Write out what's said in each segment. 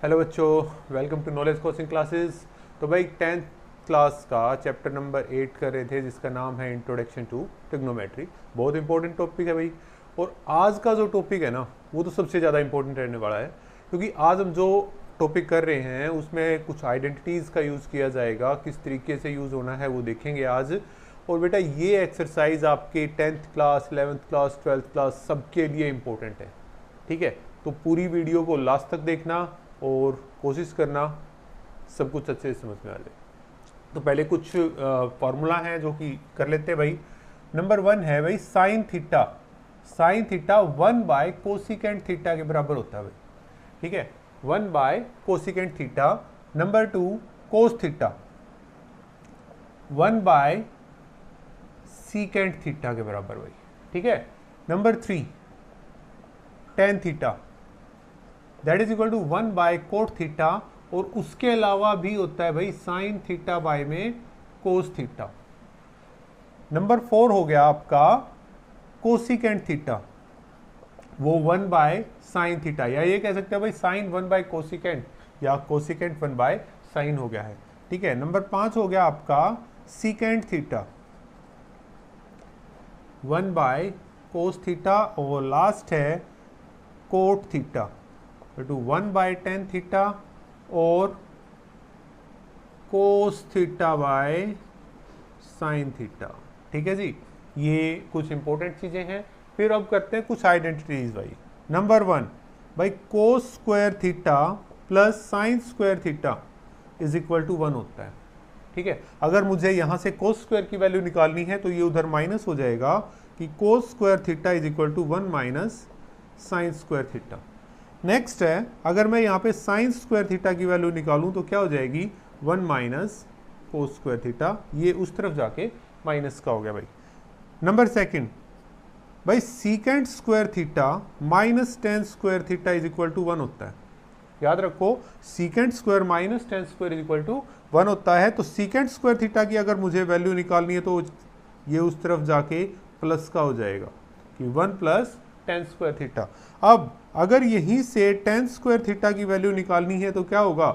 Hello बच्चों, welcome to knowledge coaching classes. तो भाई 10th क्लास का चैप्टर नंबर 8 कर रहे थे, जिसका नाम है इंट्रोडक्शन टू ट्रिग्नोमेट्री। बहुत इंपॉर्टेंट टॉपिक है भाई। और आज का जो टॉपिक है ना, वो तो सबसे ज़्यादा इंपॉर्टेंट रहने वाला है, क्योंकि आज हम जो टॉपिक कर रहे हैं उसमें कुछ आइडेंटिटीज़ का यूज़ किया जाएगा। किस तरीके से यूज़ होना है वो देखेंगे आज। और बेटा ये एक्सरसाइज आपके 10th class, 11th class, 12th class सबके लिए इम्पोर्टेंट है। ठीक है, तो पूरी वीडियो को लास्ट तक देखना और कोशिश करना सब कुछ अच्छे से समझ में आ जाए। तो पहले कुछ फॉर्मूला हैं जो कि कर लेते हैं भाई। नंबर 1 है भाई sine theta. Sine theta 1 by cosecant theta के बराबर होता है भाई। ठीक है, 1 by cosecant theta. Number 2 cos theta 1 by secant theta के बराबर भाई। ठीक है, number 3 tan theta that is equal to 1 by cot theta. और उसके अलावा भी होता है भाई साइन थीटा बाय में कोस थीटा। नंबर 4 हो गया आपका कोसिकेंट थीटा, वो 1 बाय साइन थीटा, या ये कह सकते हैं भाई साइन 1 बाय कोसिकेंट या कोसिकेंट 1 बाय साइन हो गया है। ठीक है, नंबर 5 हो गया आपका secant theta 1 by cos theta. और लास्ट है cot theta to 1 by tan theta और cos theta by sine theta. ठीक है जी, ये कुछ इंपॉर्टेंट चीजें हैं। फिर अब करते हैं कुछ आइडेंटिटीज भाई। नंबर 1 भाई cos square theta plus sine square theta is equal to 1 होता है। ठीक है, अगर मुझे यहां से कोस स्क्वायर की वैल्यू निकालनी है तो ये उधर माइनस हो जाएगा कि cos square theta is equal to 1 minus sine square theta. Next है, अगर मैं यहाँ पे साइन स्क्वायर थीटा की वैल्यू निकालूं तो क्या हो जाएगी 1 माइनस कोस स्क्वायर थीटा। ये उस तरफ जाके माइनस का हो गया भाई। नंबर 2 भाई secant square theta minus tan square theta is equal to 1 होता है। याद रखो, secant square minus tan square is equal to 1 होता है। तो सीकेंट स्क्वायर थीटा की अगर मुझे वैल्यू निकालनी है तो ये उस तरफ जाके प्लस का हो जाएगा कि 1 प्लस टेन स्क्वायर थीटा। अब अगर यहीं से टेन स्क्वायर थीटा की वैल्यू निकालनी है तो क्या होगा,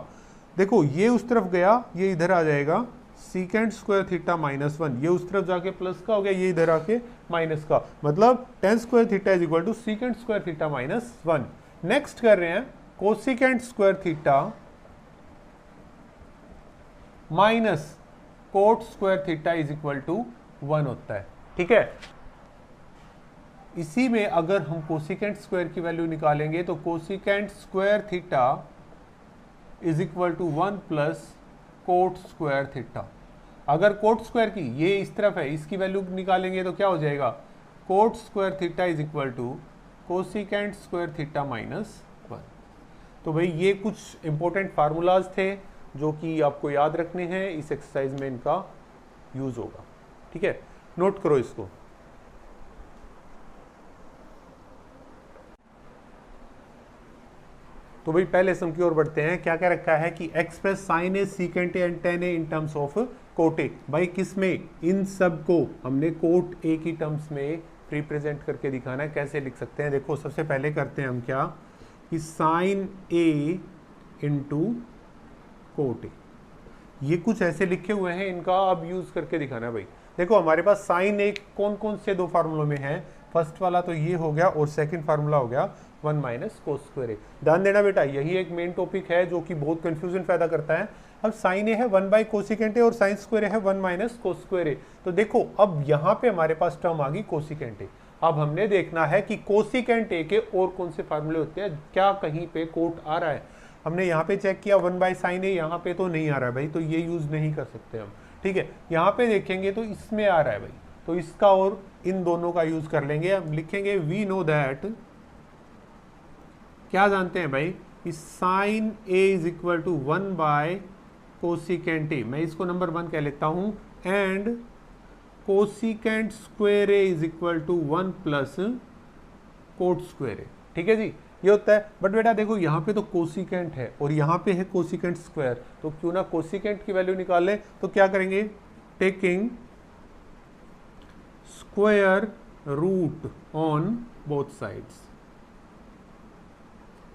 देखो ये उस तरफ गया, ये इधर आ जाएगा सीकेंट स्क्वायर थीटा माइनस 1, ये उस तरफ जाके प्लस का हो गया, ये इधर आके माइनस का, मतलब tan square theta is equal to secant square theta minus 1। Next कर रहे हैं cosecant square theta minus cot square theta is equal to 1 होता है। ठीक है, इसी में अगर हम कोसिकेंट स्क्वायर की वैल्यू निकालेंगे तो cosecant square theta is equal to 1 plus cot square theta. अगर कोट स्क्वायर की ये इस तरफ है, इसकी वैल्यू निकालेंगे तो क्या हो जाएगा cot square theta is equal to cosecant square theta minus 1। तो भाई ये कुछ इंपॉर्टेंट फार्मूलाज थे जो कि आपको याद रखने हैं, इस एक्सरसाइज में इनका यूज होगा। ठीक है, नोट करो इसको। तो भाई पहले सम की ओर बढ़ते हैं। क्या क्या रखा है कि express sine A secant A and tan A in terms of cot A. भाई किस में, इन सब को हमने कोट ए की टर्म्स में रिप्रेजेंट करके दिखाना है। कैसे लिख सकते हैं, देखो सबसे पहले करते हैं हम क्या कि sine A into cot A. ये कुछ ऐसे लिखे हुए हैं, इनका अब यूज करके दिखाना है भाई। देखो हमारे पास साइन ए कौन कौन से दो फार्मूलों में है, फर्स्ट वाला तो ये हो गया और सेकंड फार्मूला हो गया 1 माइनस कोस स्क्वायर ए। ध्यान देना बेटा, यही एक मेन टॉपिक है जो कि बहुत कंफ्यूजन पैदा करता है। अब साइन ए है 1 बाई कोसिकेंट ए और साइन स्क्वायर है 1 माइनस कोस स्क्वायर ए। तो देखो अब यहाँ पे हमारे पास टर्म आ गई कोसिकेंट ए। अब हमने देखना है कि कोसिकेंट ए के और कौन से फार्मूले होते हैं, क्या कहीं पे कोट आ रहा है। हमने यहाँ पे चेक किया 1 बाई साइन ए, यहाँ पे तो नहीं आ रहा है भाई, तो ये यूज नहीं कर सकते हम। ठीक है, यहाँ पे देखेंगे तो इसमें आ रहा है भाई, तो इसका और इन दोनों का यूज कर लेंगे। हम लिखेंगे वी नो दैट, क्या जानते हैं भाई कि sine A is equal to 1 by cosecant A, मैं इसको नंबर 1 कह लेता हूं, and cosecant square A is equal to 1 plus cot square A. ठीक है जी, ये होता है। बट बेटा देखो यहाँ पे तो कोसिकेंट है और यहाँ पे है कोसिकेंट स्क्वायर, तो क्यों ना कोसिकेंट की वैल्यू निकाल लें। तो क्या करेंगे, taking square root on both sides,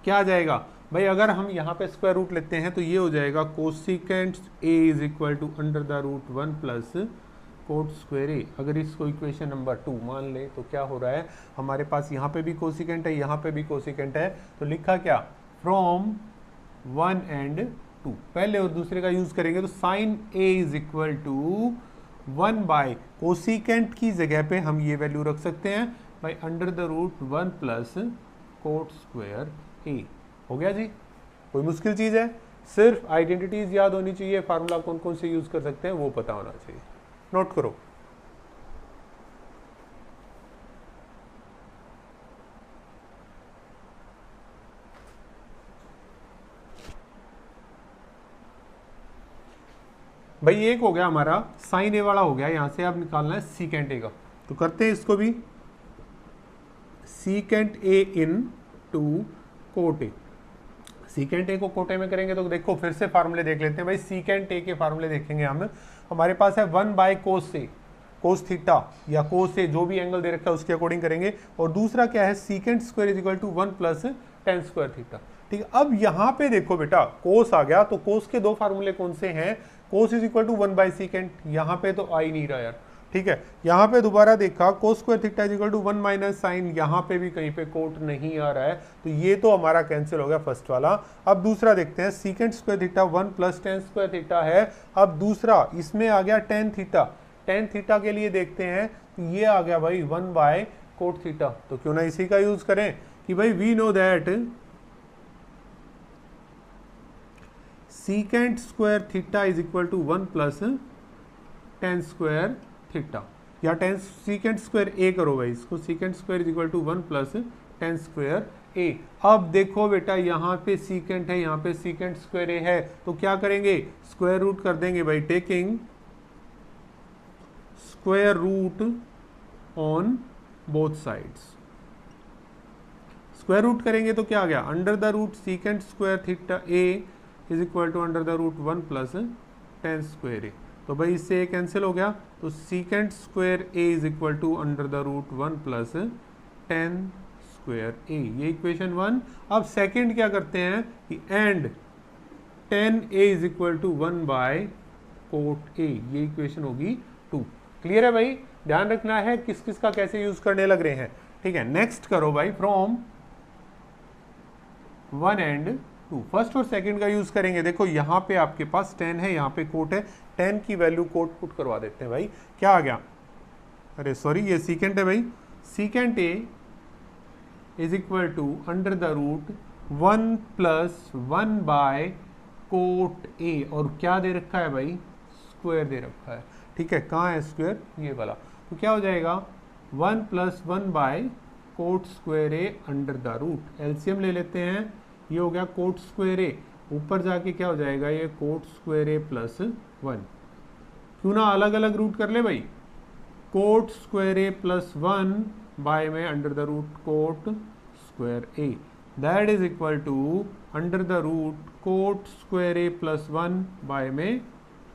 क्या आ जाएगा भाई अगर हम यहाँ पे स्क्वायर रूट लेते हैं तो ये हो जाएगा cosecant A is equal to under the root 1 plus cot square A. अगर इसको इक्वेशन नंबर 2 मान ले तो क्या हो रहा है, हमारे पास यहाँ पे भी कोसिकेंट है, यहाँ पे भी कोसिकेंट है, तो लिखा क्या, फ्रॉम 1 एंड 2, पहले और दूसरे का यूज करेंगे तो sine A is equal to 1 by cosecant की जगह पे हम ये वैल्यू रख सकते हैं by under the root 1 plus cot square A. हो गया जी, कोई मुश्किल चीज है, सिर्फ आइडेंटिटीज याद होनी चाहिए, फार्मूला कौन कौन से यूज कर सकते हैं वो पता होना चाहिए। नोट करो। भाई एक हो गया हमारा साइन ए वाला हो गया, यहां से अब निकालना है सीकेंट ए का, तो करते हैं इसको भी। Secant A into cot A, secant A को कोटे में करेंगे तो देखो फिर से फार्मूले देख लेते हैं भाई। सीकेंट ए के फार्मूले देखेंगे हम, हमारे पास है 1 by cos A, cos theta या कोस ए जो भी एंगल दे रखा है उसके अकॉर्डिंग करेंगे, और दूसरा क्या है secant square is equal to 1 plus tan square theta. ठीक है, अब यहाँ पे देखो बेटा कोस आ गया, तो कोस के दो फार्मूले कौन से हैं, cos is equal to 1 by secant, यहाँ पे तो आ ही नहीं रहा यार। ठीक है, यहाँ पे दोबारा देखा cos square theta is equal to 1 minus sine, यहाँ पे भी कहीं पे कोट नहीं आ रहा है, तो ये तो हमारा कैंसिल हो गया फर्स्ट वाला। अब दूसरा देखते हैं, secant square theta 1 plus tan square theta है। अब दूसरा इसमें आ गया टेन थीटा, टेन थीटा के लिए देखते हैं तो ये आ गया भाई 1 बाय कोट थीटा, तो क्यों ना इसी का यूज करें कि भाई we know that secant square theta is equal to 1 plus tan square theta, या टेन सीकेंट स्क्वायर ए करो भाई इसको, secant square is equal to 1 plus tan square A. अब देखो बेटा यहाँ पे सीकेंट है, यहाँ पे सीकेंट स्क्वायर ए है, तो क्या करेंगे, स्क्वायर रूट कर देंगे भाई, taking square root on both sides. Square root करेंगे तो क्या आ गया, under the root secant square theta A is equal to under the root 1 plus tan square A, तो भाई इससे कैंसिल हो गया, तो secant square A is equal to under the root 1 plus tan square A, ये equation 1। अब second क्या करते हैं कि and tan A is equal to 1 by cot A, ये इक्वेशन होगी 2। क्लियर है भाई, ध्यान रखना है किस किस का कैसे यूज करने लग रहे हैं। ठीक है, नेक्स्ट करो भाई, फ्रॉम 1 एंड 2, फर्स्ट और सेकंड का यूज करेंगे। देखो यहाँ पे आपके पास 10 है, यहाँ पे कोट है, 10 की वैल्यू कोट पुट करवा देते हैं भाई, क्या आ गया, अरे सॉरी ये सीकेंट है भाई, secant A is equal to under the root 1 plus 1 by cot A, और क्या दे रखा है भाई, स्क्वायर दे रखा है। ठीक है, कहाँ है स्क्वायर, ये वाला, तो क्या हो जाएगा 1 plus 1 by cot square A under the root, LCM ले लेते हैं, ये हो गया कोट स्क्वायर ए, ऊपर जाके क्या हो जाएगा ये कोट स्क्वायर ए प्लस 1, क्यों ना अलग अलग रूट कर ले भाई, cot square A plus 1 by में under the root cot square A, that is equal to under the root cot square A plus 1 by में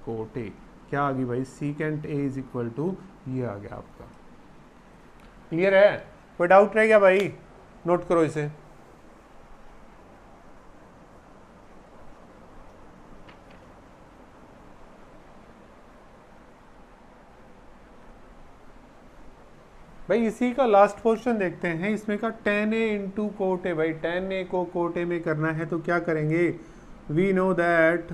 कोट ए, क्या आ गई भाई, secant A is equal to ये आ गया आपका। क्लियर है, कोई डाउट रह गया भाई, नोट करो इसे। भाई इसी का लास्ट क्वेश्चन देखते हैं, इसमें का tan a into cot A, भाई tan a को कोट ए में करना है तो क्या करेंगे, वी नो दैट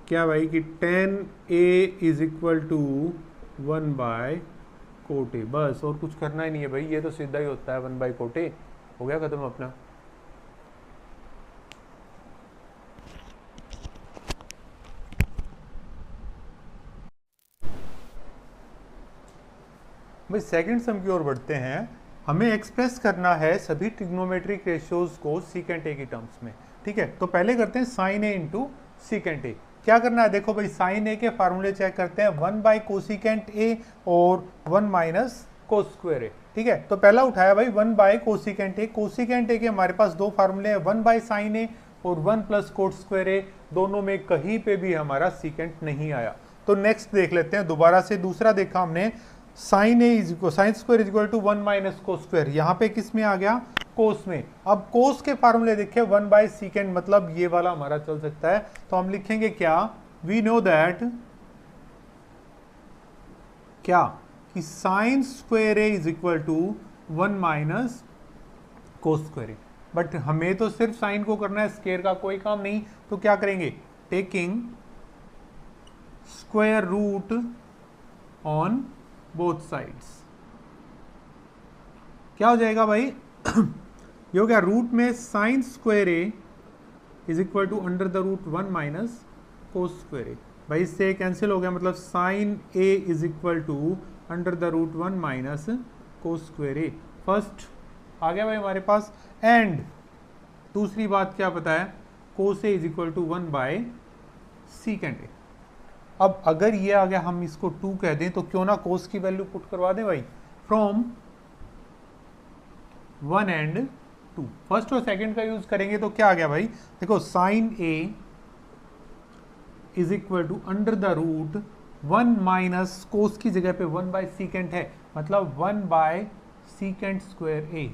क्या भाई कि tan a is equal to 1 by cot A, बस और कुछ करना ही नहीं है भाई, ये तो सीधा ही होता है 1 बाय कोट ए, हो गया खत्म अपना। भाई सेकंड सम की ओर बढ़ते हैं, हमें एक्सप्रेस करना है सभी ट्रिग्नोमेट्रिक रेशियोज को सीकेंट ए की टर्म्स में। ठीक है, तो पहले करते हैं sine A into secant A. क्या करना है, देखो भाई साइन ए के फार्मूले चेक करते हैं, 1 बाय कोसिकेंट ए और 1 माइनस कोस स्क्वायर ए। ठीक है, तो पहला उठाया भाई 1 by cosecant A, cosecant A के हमारे पास दो फार्मूले हैं, 1 बाय साइन ए और 1 प्लस कोट स्क्वायर ए, दोनों में कहीं पे भी हमारा सीकेंट नहीं आया। तो नेक्स्ट देख लेते हैं, दोबारा से दूसरा देखा हमने, sine A is sine square is equal to 1 minus cos square, यहाँ पे किस में आ गया, कोस में। अब कोस के फार्मूले देखिए 1/sec, मतलब ये वाला हमारा चल सकता है, तो हम लिखेंगे क्या, वी नो दैट क्या कि sine square A is equal to 1 minus cos square A. But हमें तो सिर्फ साइन को करना है, स्क्वायर का कोई काम नहीं, तो क्या करेंगे, taking square root on both sides. क्या हो जाएगा भाई ये हो गया रूट में sine square A is equal to under the root 1 minus cos square A. भाई इससे कैंसिल हो गया, मतलब sine A is equal to under the root 1 minus cos square A. First आ गया भाई हमारे पास। एंड दूसरी बात क्या पता है, कोस A is equal to 1/sec ए। अब अगर ये आ गया, हम इसको 2 कह दें, तो क्यों ना कोस की वैल्यू पुट करवा दें भाई, फ्रॉम 1 एंड 2। फर्स्ट और सेकंड का यूज करेंगे तो क्या आ गया भाई, देखो sine A is equal to under the root 1 minus cos की जगह पे 1/sec है, मतलब 1/sec स्क्वायर ए।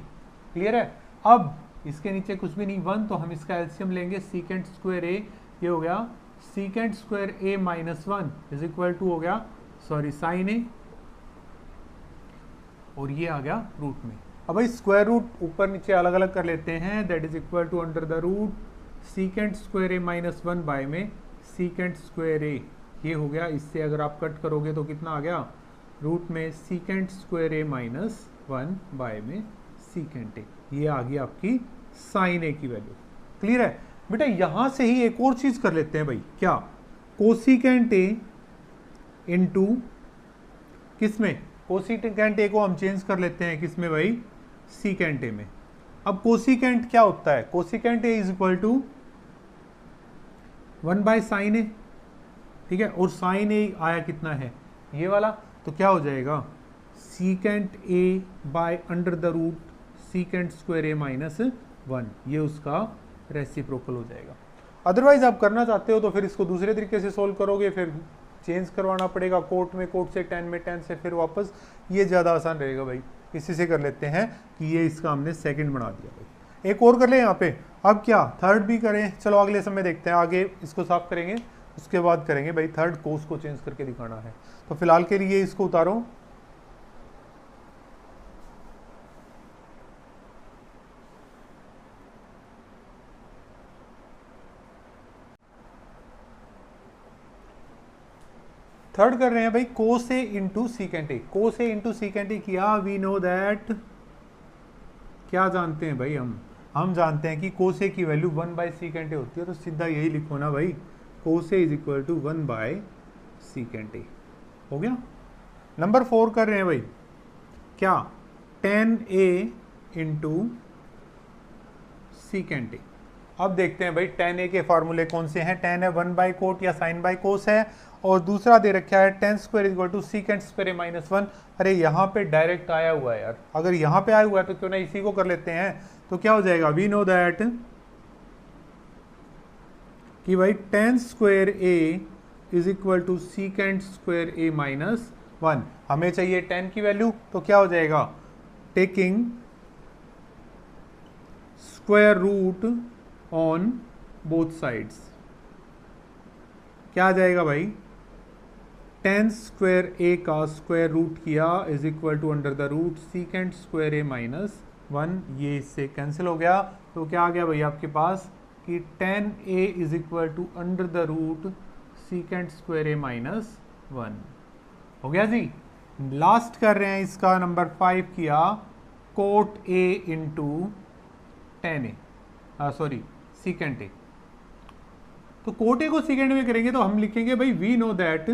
क्लियर है। अब इसके नीचे कुछ भी नहीं 1, तो हम इसका एलसीएम लेंगे, सीकेंट स्क्वायर ए, ये हो गया secant square A minus 1 is equal to हो गया, सॉरी साइन ए, और ये आ गया रूट में। अब भाई स्क्वायर रूट ऊपर नीचे अलग अलग कर लेते हैं, that is equal to under the root secant square A minus 1 by में सीकेंट स्क्वायर ए, ये हो गया। इससे अगर आप कट करोगे तो कितना आ गया, रूट में secant square A minus 1 by में सीकेंट ए, ये आ गई आपकी साइन ए की वैल्यू। क्लियर है बेटा। यहां से ही एक और चीज कर लेते हैं भाई, क्या, कोसिकेंट ए इंटू किसमें, कोसिकेंट ए को हम चेंज कर लेते हैं किसमें भाई, सीकेंट ए में। अब कोसिकेंट क्या होता है, cosecant A is equal to 1/sin A, ठीक है, और साइन ए आया कितना है, ये वाला, तो क्या हो जाएगा, secant A by under the root secant square A minus 1, ये उसका रेसिप्रोकल हो जाएगा। अदरवाइज आप करना चाहते हो तो फिर इसको दूसरे तरीके से सोल्व करोगे, फिर चेंज करवाना पड़ेगा कोट में, कोट से tan में tan से फिर वापस, ये ज़्यादा आसान रहेगा भाई। इसी से कर लेते हैं कि ये इसका हमने सेकंड बना दिया भाई। एक और कर ले यहाँ पे, अब क्या थर्ड भी करें, चलो अगले समय देखते हैं, आगे इसको साफ करेंगे उसके बाद करेंगे भाई थर्ड, कोस को चेंज करके दिखाना है। तो फिलहाल के लिए इसको उतारो, थर्ड कर रहे हैं भाई cos A into secant A. Cos A into secant A किया, वी नो दैट, क्या जानते हैं भाई हम जानते हैं कि कोस ए की वैल्यू 1/sec होती है, तो सीधा यही लिखो ना भाई, cos A is equal to 1/sec। हो गया। नंबर 4 कर रहे हैं भाई, क्या, tan ए इंटू सीकेंट ए। अब देखते हैं भाई tan ए के फार्मूले कौन से हैं, tan है 1/cot या sin बाई कोस है, और दूसरा दे रखा है tan square equal to secant square A minus 1। अरे यहाँ पे डायरेक्ट आया हुआ है यार, अगर यहाँ पे आया हुआ है तो क्यों ना इसी को कर लेते हैं। तो क्या हो जाएगा, वी नो दैट कि भाई tan square A is equal to secant square A minus 1, हमें चाहिए tan की वैल्यू, तो क्या हो जाएगा, taking square root on both sides, क्या आ जाएगा भाई, tan स्क्वायर ए का स्क्वायर रूट किया is equal to under the root secant square A minus 1, ये इससे कैंसिल हो गया। तो क्या आ गया भाई आपके पास कि tan ए is equal to under the root secant square A minus 1 हो गया जी। लास्ट कर रहे हैं इसका नंबर 5 किया, cot A into tan A, sorry secant ए। तो कोट ए को सीकेंट में करेंगे तो हम लिखेंगे भाई वी नो दैट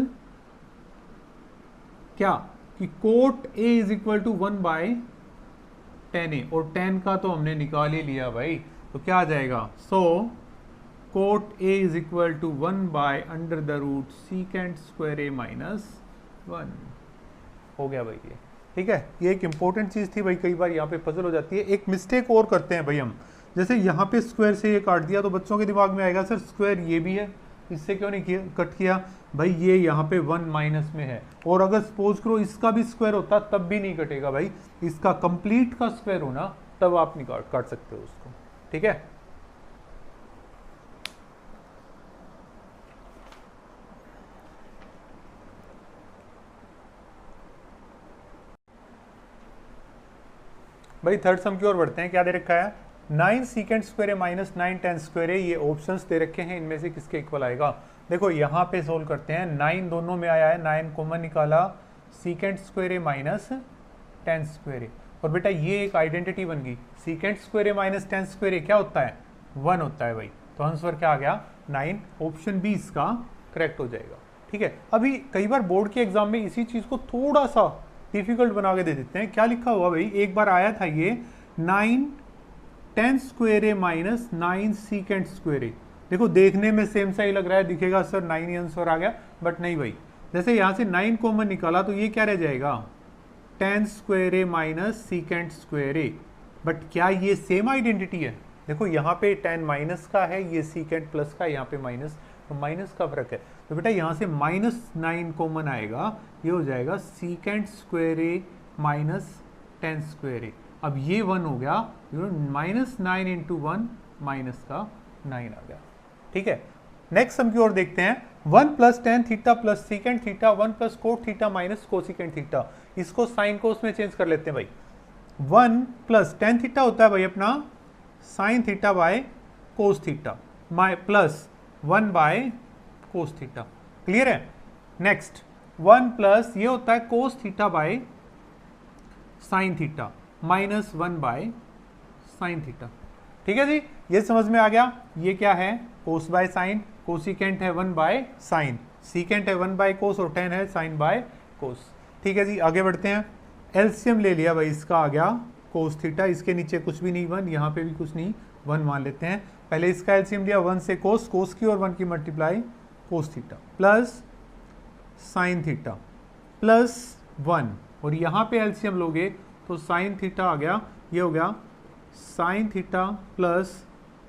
क्या कि cot A is equal to 1/tan A, और tan का तो हमने निकाल ही लिया भाई, तो क्या आ जाएगा, so cot A is equal to one by under the root secant square A minus 1 हो गया भाई ये। ठीक है, ये एक इंपॉर्टेंट चीज थी भाई, कई बार यहाँ पे पजल हो जाती है। एक मिस्टेक और करते हैं भाई हम, जैसे यहाँ पे स्क्वायर से ये काट दिया तो बच्चों के दिमाग में आएगा सर स्क्वायर ये भी है, इससे क्यों नहीं किया कट किया, भाई ये यहाँ पे 1 माइनस में है, और अगर सपोज करो इसका भी स्क्वायर होता तब भी नहीं कटेगा भाई, इसका कंप्लीट का स्क्वायर होना तब आप निकाल काट सकते हो उसको, ठीक है। भाई थर्ड सम की ओर बढ़ते हैं। क्या दे रखा है? 9 secant square minus 9 ten square, ये ऑप्शंस दे रखे हैं, इनमें से किसके इक्वल आएगा। देखो यहाँ पे सोल्व करते हैं, 9 दोनों में आया है, 9 कॉमन निकाला, secant square minus tan square, और बेटा ये एक आइडेंटिटी बन गई, secant square minus tan square क्या होता है? 1 होता है भाई। तो आंसर क्या आ गया? 9। ऑप्शन बी इसका करेक्ट हो जाएगा, ठीक है। अभी कई बार बोर्ड के एग्जाम में इसी चीज को थोड़ा सा डिफिकल्ट बना के दे देते हैं। क्या लिखा हुआ भाई? एक बार आया था ये 9 ten square minus 9 secant square. देखो देखने में सेम सा ही लग रहा है, दिखेगा सर 9 ही आंसर आ गया, बट नहीं भाई। जैसे यहां से 9 कॉमन निकाला तो ये क्या रह जाएगा? Ten square minus secant square. But क्या ये सेम आइडेंटिटी है? देखो यहाँ पे 10 माइनस का है, ये सीकेंड प्लस का, यहाँ पे माइनस, तो माइनस का फर्क है। तो बेटा यहाँ से -9 कॉमन आएगा, ये हो जाएगा secant square minus tan square. अब ये 1 हो गया, -9 इंटू 1 माइनस का 9 आ गया, ठीक है। नेक्स्ट सम की ओर देखते हैं। 1 plus tan theta plus secant theta 1 plus cot theta minus cosecant theta. इसको साइन कोस में चेंज कर लेते हैं भाई। 1 प्लस टेन थीटा होता है भाई अपना sine theta by cos theta plus 1 by cos theta, clear है। नेक्स्ट 1 प्लस ये होता है कोस theta by sine theta minus 1 by sine theta, ठीक है जी। ये समझ में आ गया। ये क्या है? कोस बाय साइन, कोसिकेंट है 1 बाय साइन, सीकेंट है 1 बाय कोस, और टेन है साइन बाय कोस, ठीक है जी। आगे बढ़ते हैं। एलसीएम ले लिया भाई, इसका आ गया कोस थीटा, इसके नीचे कुछ भी नहीं 1, यहाँ पे भी कुछ नहीं 1 मान लेते हैं। पहले इसका एलसीएम लिया 1 से कोस, कोस की और 1 की मल्टीप्लाई कोस theta plus sine theta plus 1, और यहाँ पे एलसीएम लोगे तो साइन थीटा आ गया, ये हो गया sine theta plus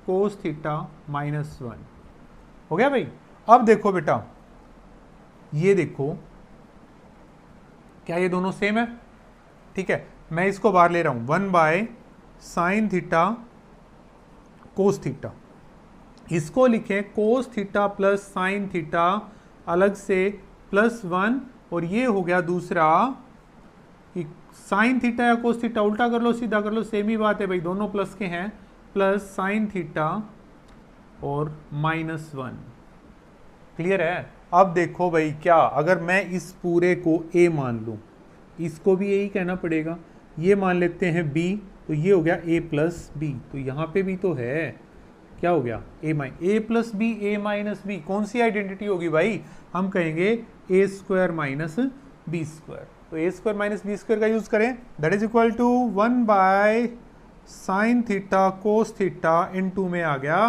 cos theta minus 1, हो गया भाई। अब देखो बेटा, ये देखो क्या ये दोनों सेम है? ठीक है, मैं इसको बाहर ले रहा हूं, 1 by sine theta cos theta, इसको लिखें कोस थीटा प्लस साइन थीटा अलग से प्लस 1, और ये हो गया दूसरा साइन थीटा या कोस थीटा, उल्टा कर लो सीधा कर लो, सेम ही बात है भाई, दोनों प्लस के हैं, प्लस साइन थीटा और माइनस 1, क्लियर है। अब देखो भाई, क्या अगर मैं इस पूरे को a मान लूं, इसको भी यही कहना पड़ेगा, ये मान लेते हैं b, तो ये हो गया a प्लस बी, तो यहाँ पे भी तो है, क्या हो गया a plus B, a minus B, कौन सी आइडेंटिटी होगी भाई? हम कहेंगे a square minus B square, तो a square minus B square का यूज करें, that is equal to 1 by sine theta cos theta into में आ गया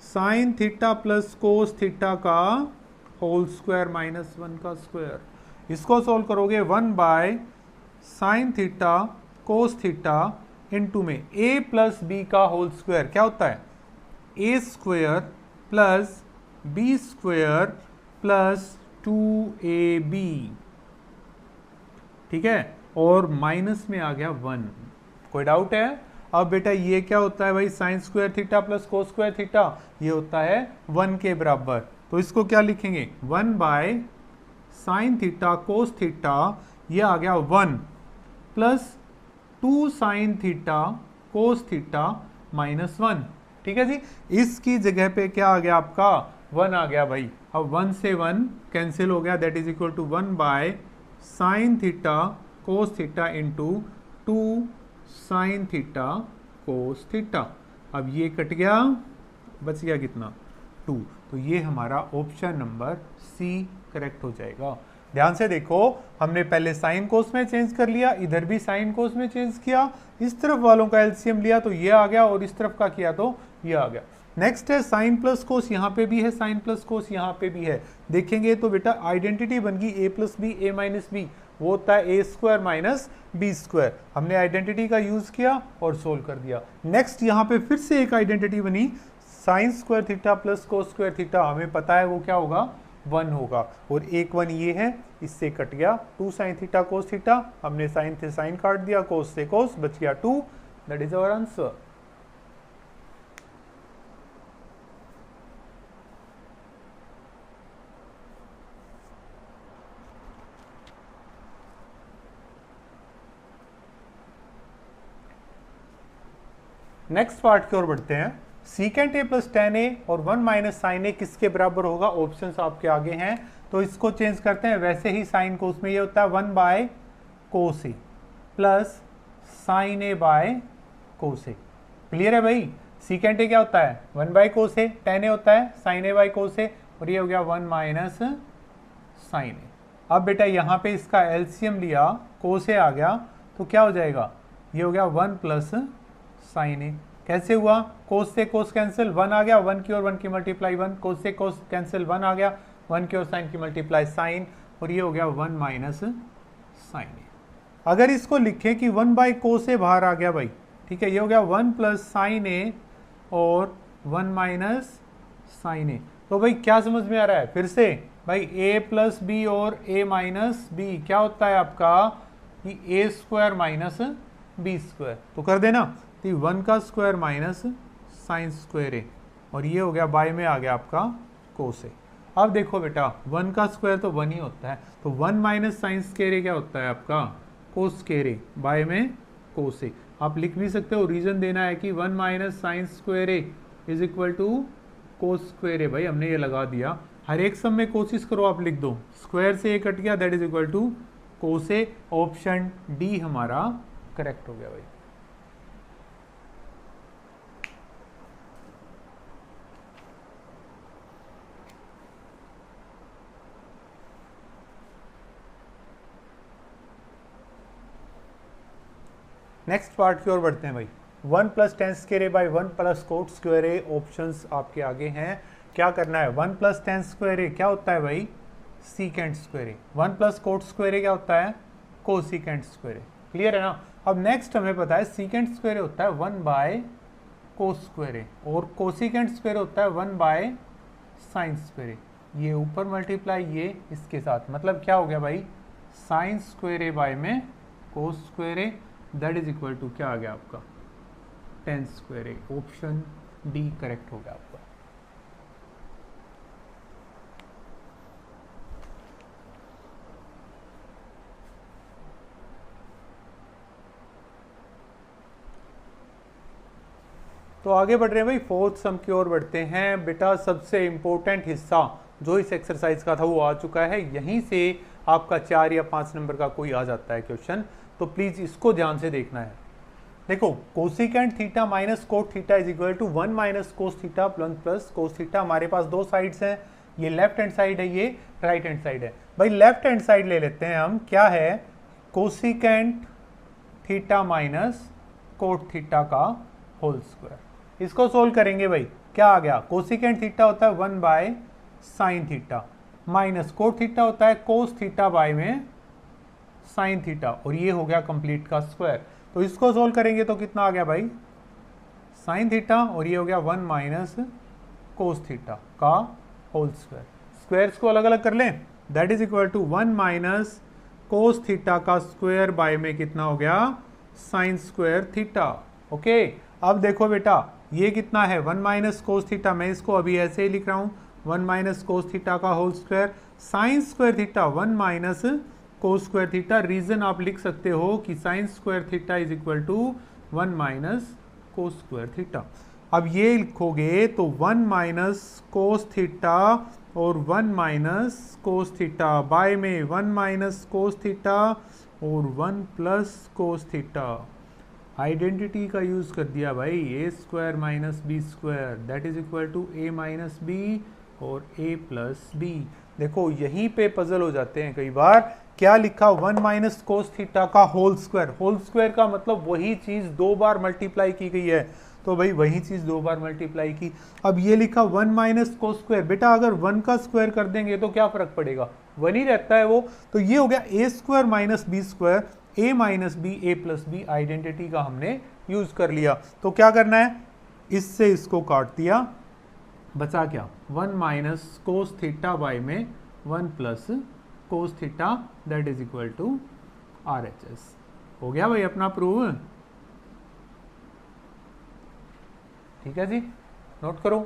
sine theta plus cos theta का होल स्क्वायर माइनस 1 का स्क्वायर। इसको सोल्व करोगे 1 by sine theta cos theta into में a प्लस बी का होल स्क्वायर, क्या होता है? a square plus B square plus 2ab, ठीक है, और माइनस में आ गया 1। कोई डाउट है? अब बेटा ये क्या होता है भाई? Sine square theta plus cos square theta, ये होता है 1 के बराबर, तो इसको क्या लिखेंगे? 1 by sine theta cos theta, ये आ गया 1 plus 2 sine theta cos theta minus 1, ठीक है जी। इसकी जगह पे क्या आ गया आपका? 1 आ गया भाई। अब 1 से 1 कैंसिल हो गया, that is equal to 1 by sine theta cos theta into 2 sine theta cos theta. अब ये कट गया, बच गया कितना? 2, तो ये हमारा ऑप्शन नंबर सी करेक्ट हो जाएगा। ध्यान से देखो, हमने पहले साइन कोस में चेंज कर लिया, इधर भी साइन कोस में चेंज किया, इस तरफ वालों का एलसीएम लिया तो ये आ गया, और इस तरफ का किया तो ये आ गया। नेक्स्ट है साइन प्लस कोस, यहाँ पे भी है साइन प्लस कोस, यहाँ पे भी है, देखेंगे तो बेटा आइडेंटिटी बन गई a plus B, a minus B, वो होता है a square minus B square. हमने आइडेंटिटी का यूज किया और सोल्व कर दिया। नेक्स्ट यहाँ पे फिर से एक आइडेंटिटी बनी, sign square theta plus cos square theta, हमें पता है वो क्या होगा? 1 होगा, और एक 1 ये है, इससे कट गया 2 साइन थीटा कोस थीटा, हमने साइन से साइन काट दिया, कोस से कोस, बच गया 2, that is our answer. Next part की ओर बढ़ते हैं। Secant A plus tan A और 1 माइनस साइन ए किसके बराबर होगा? ऑप्शंस आपके आगे हैं, तो इसको चेंज करते हैं। वैसे ही साइन को उसमें ये होता है 1 by cos A plus sine A by cos A. Clear है भाई? सीकेंट ए क्या होता है? 1 बाय कोस ए, टेन ए होता है sign A by cos A, और ये हो गया 1 माइनस साइन ए। अब बेटा यहाँ पे इसका एलसीएम लिया, कोस ए आ गया, तो क्या हो जाएगा? ये हो गया 1 प्लस साइन ए। कैसे हुआ? कोस से कोस कैंसिल, 1 आ गया, 1 की और 1 की मल्टीप्लाई 1, कोस से कोस कैंसिल, 1 आ गया, 1 की और साइन की मल्टीप्लाई साइन, और ये हो गया 1 माइनस साइन ए। अगर इसको लिखे कि 1 बाई कोस ए बाहर आ गया भाई, ठीक है, ये हो गया 1 प्लस साइन ए और 1 माइनस साइन ए। तो भाई क्या समझ में आ रहा है? फिर से भाई a प्लस बी और a माइनस बी क्या होता है आपका? कि a square minus B square. तो कर देना, तो 1 का square minus sine square A, और ये हो गया बाय में आ गया आपका कोस ए। अब देखो बेटा 1 का स्क्वायर तो 1 ही होता है, तो 1 माइनस साइन स्क्वायर ए क्या होता है आपका? कोस स्क्वायर ए, बाय में कोस ए। आप लिख भी सकते हो, रीजन देना है कि 1 minus sine square A is equal to cos square A. भाई हमने ये लगा दिया, हर एक सम में कोशिश करो आप लिख दो, स्क्वायर से ए कट गया, that is equal to cos A. Option D हमारा करेक्ट हो गया भाई। नेक्स्ट पार्ट की ओर बढ़ते हैं भाई। 1 plus tan square A by 1 plus cot square A, options आपके आगे हैं। क्या करना है? 1 प्लस टेन स्क्वायर ए क्या होता है भाई? Secant square A. 1 plus cot square A क्या होता है? कोसिकेंट स्क्वायर ए। क्लियर है ना? अब नेक्स्ट हमें पता है सीकेंट स्क्वायर ए होता है 1 बाय कोस स्क्वायर ए, और कोसिकेंट स्क्वायर होता है 1 बाय साइन स्क्वायर ए। ये ऊपर मल्टीप्लाई ये इसके साथ, मतलब क्या हो गया भाई? साइन स्क्वायर ए बाय में cos square A, that is equal to क्या आ गया आपका? Tan square A. Option D correct हो गया आपका। तो आगे बढ़ रहे हैं भाई, फोर्थ सम की ओर बढ़ते हैं। बेटा सबसे इंपॉर्टेंट हिस्सा जो इस एक्सरसाइज का था वो आ चुका है। यहीं से आपका 4 या 5 नंबर का कोई आ जाता है क्वेश्चन, तो प्लीज इसको ध्यान से देखना है। देखो cosecant theta minus cot theta is equal to 1 minus cos theta plus cos theta. हमारे पास दो साइड्स हैं, ये लेफ्ट हैंड साइड है, ये राइट हैंड साइड है। भाई लेफ्ट हैंड साइड ले लेते हैं हम, क्या है? Cosecant theta minus cot theta का होल स्क्वायर। इसको सोल्व करेंगे भाई, क्या आ गया? कोसिकेंट थीटा होता है 1 by sine theta, minus cot theta होता है कोस थीटा बाय में साइन थीटा, और ये हो गया कंप्लीट का स्क्वायर। तो इसको सोल्व करेंगे तो कितना आ गया भाई? साइन थीटा, और ये हो गया 1 माइनस कोस थीटा का होल स्क्वायर। स्क्वायर्स को अलग अलग कर लें, that is equal to 1 minus cos theta का स्क्वायर बाय में कितना हो गया? Sine square theta. ओके, अब देखो बेटा ये कितना है? 1 माइनस कोस थीटा, मैं इसको अभी ऐसे ही लिख रहा हूँ, 1 माइनस कोस थीटा का whole square, sine square theta 1 minus cos square theta. Reason आप लिख सकते हो कि sine square theta is equal to 1 minus cos square theta. अब ये लिखोगे तो 1 माइनस कोस थीटा और 1 माइनस कोस थीटा बाय में 1 माइनस कोस थीटा और 1 प्लस कोस थीटा। आइडेंटिटी का यूज कर दिया भाई, A square minus B square that is equal to A minus B और ए प्लस बी। देखो यहीं पे पजल हो जाते हैं कई बार। क्या लिखा? 1 माइनस कोस थीटा का होल स्क्वायर। होल स्क्वायर का मतलब वही चीज 2 बार मल्टीप्लाई की गई है, तो भाई वही चीज 2 बार मल्टीप्लाई की। अब ये लिखा 1 माइनस कोस स्क्वायर। बेटा अगर 1 का स्क्वायर कर देंगे तो क्या फर्क पड़ेगा? 1 ही रहता है वो। तो ये हो गया ए square minus B square, A minus B, A plus B. Identity का हमने यूज कर लिया। तो क्या करना है? इससे इसको काट दिया, बचा क्या? 1 माइनस कोस थीटा बाय में 1 plus cos theta that is equal to RHS। हो गया भाई अपना प्रूव। ठीक है जी, नोट करो।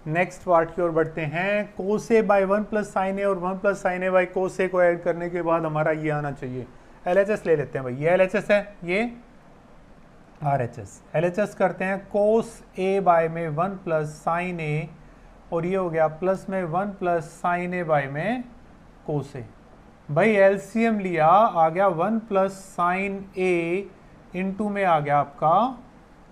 नेक्स्ट पार्ट की ओर बढ़ते हैं। Cos A by 1 plus sine A और 1 plus sine A by cos A को ऐड करने के बाद हमारा ये आना चाहिए। एलएचएस ले लेते हैं भाई, ये एलएचएस है, ये आरएचएस। एलएचएस करते हैं कोस ए बाय में 1 प्लस साइन ए, और ये हो गया प्लस में 1 प्लस साइन ए बाय में कोस ए। भाई एलसीएम लिया, आ गया 1 प्लस साइन ए इंटू में आ गया आपका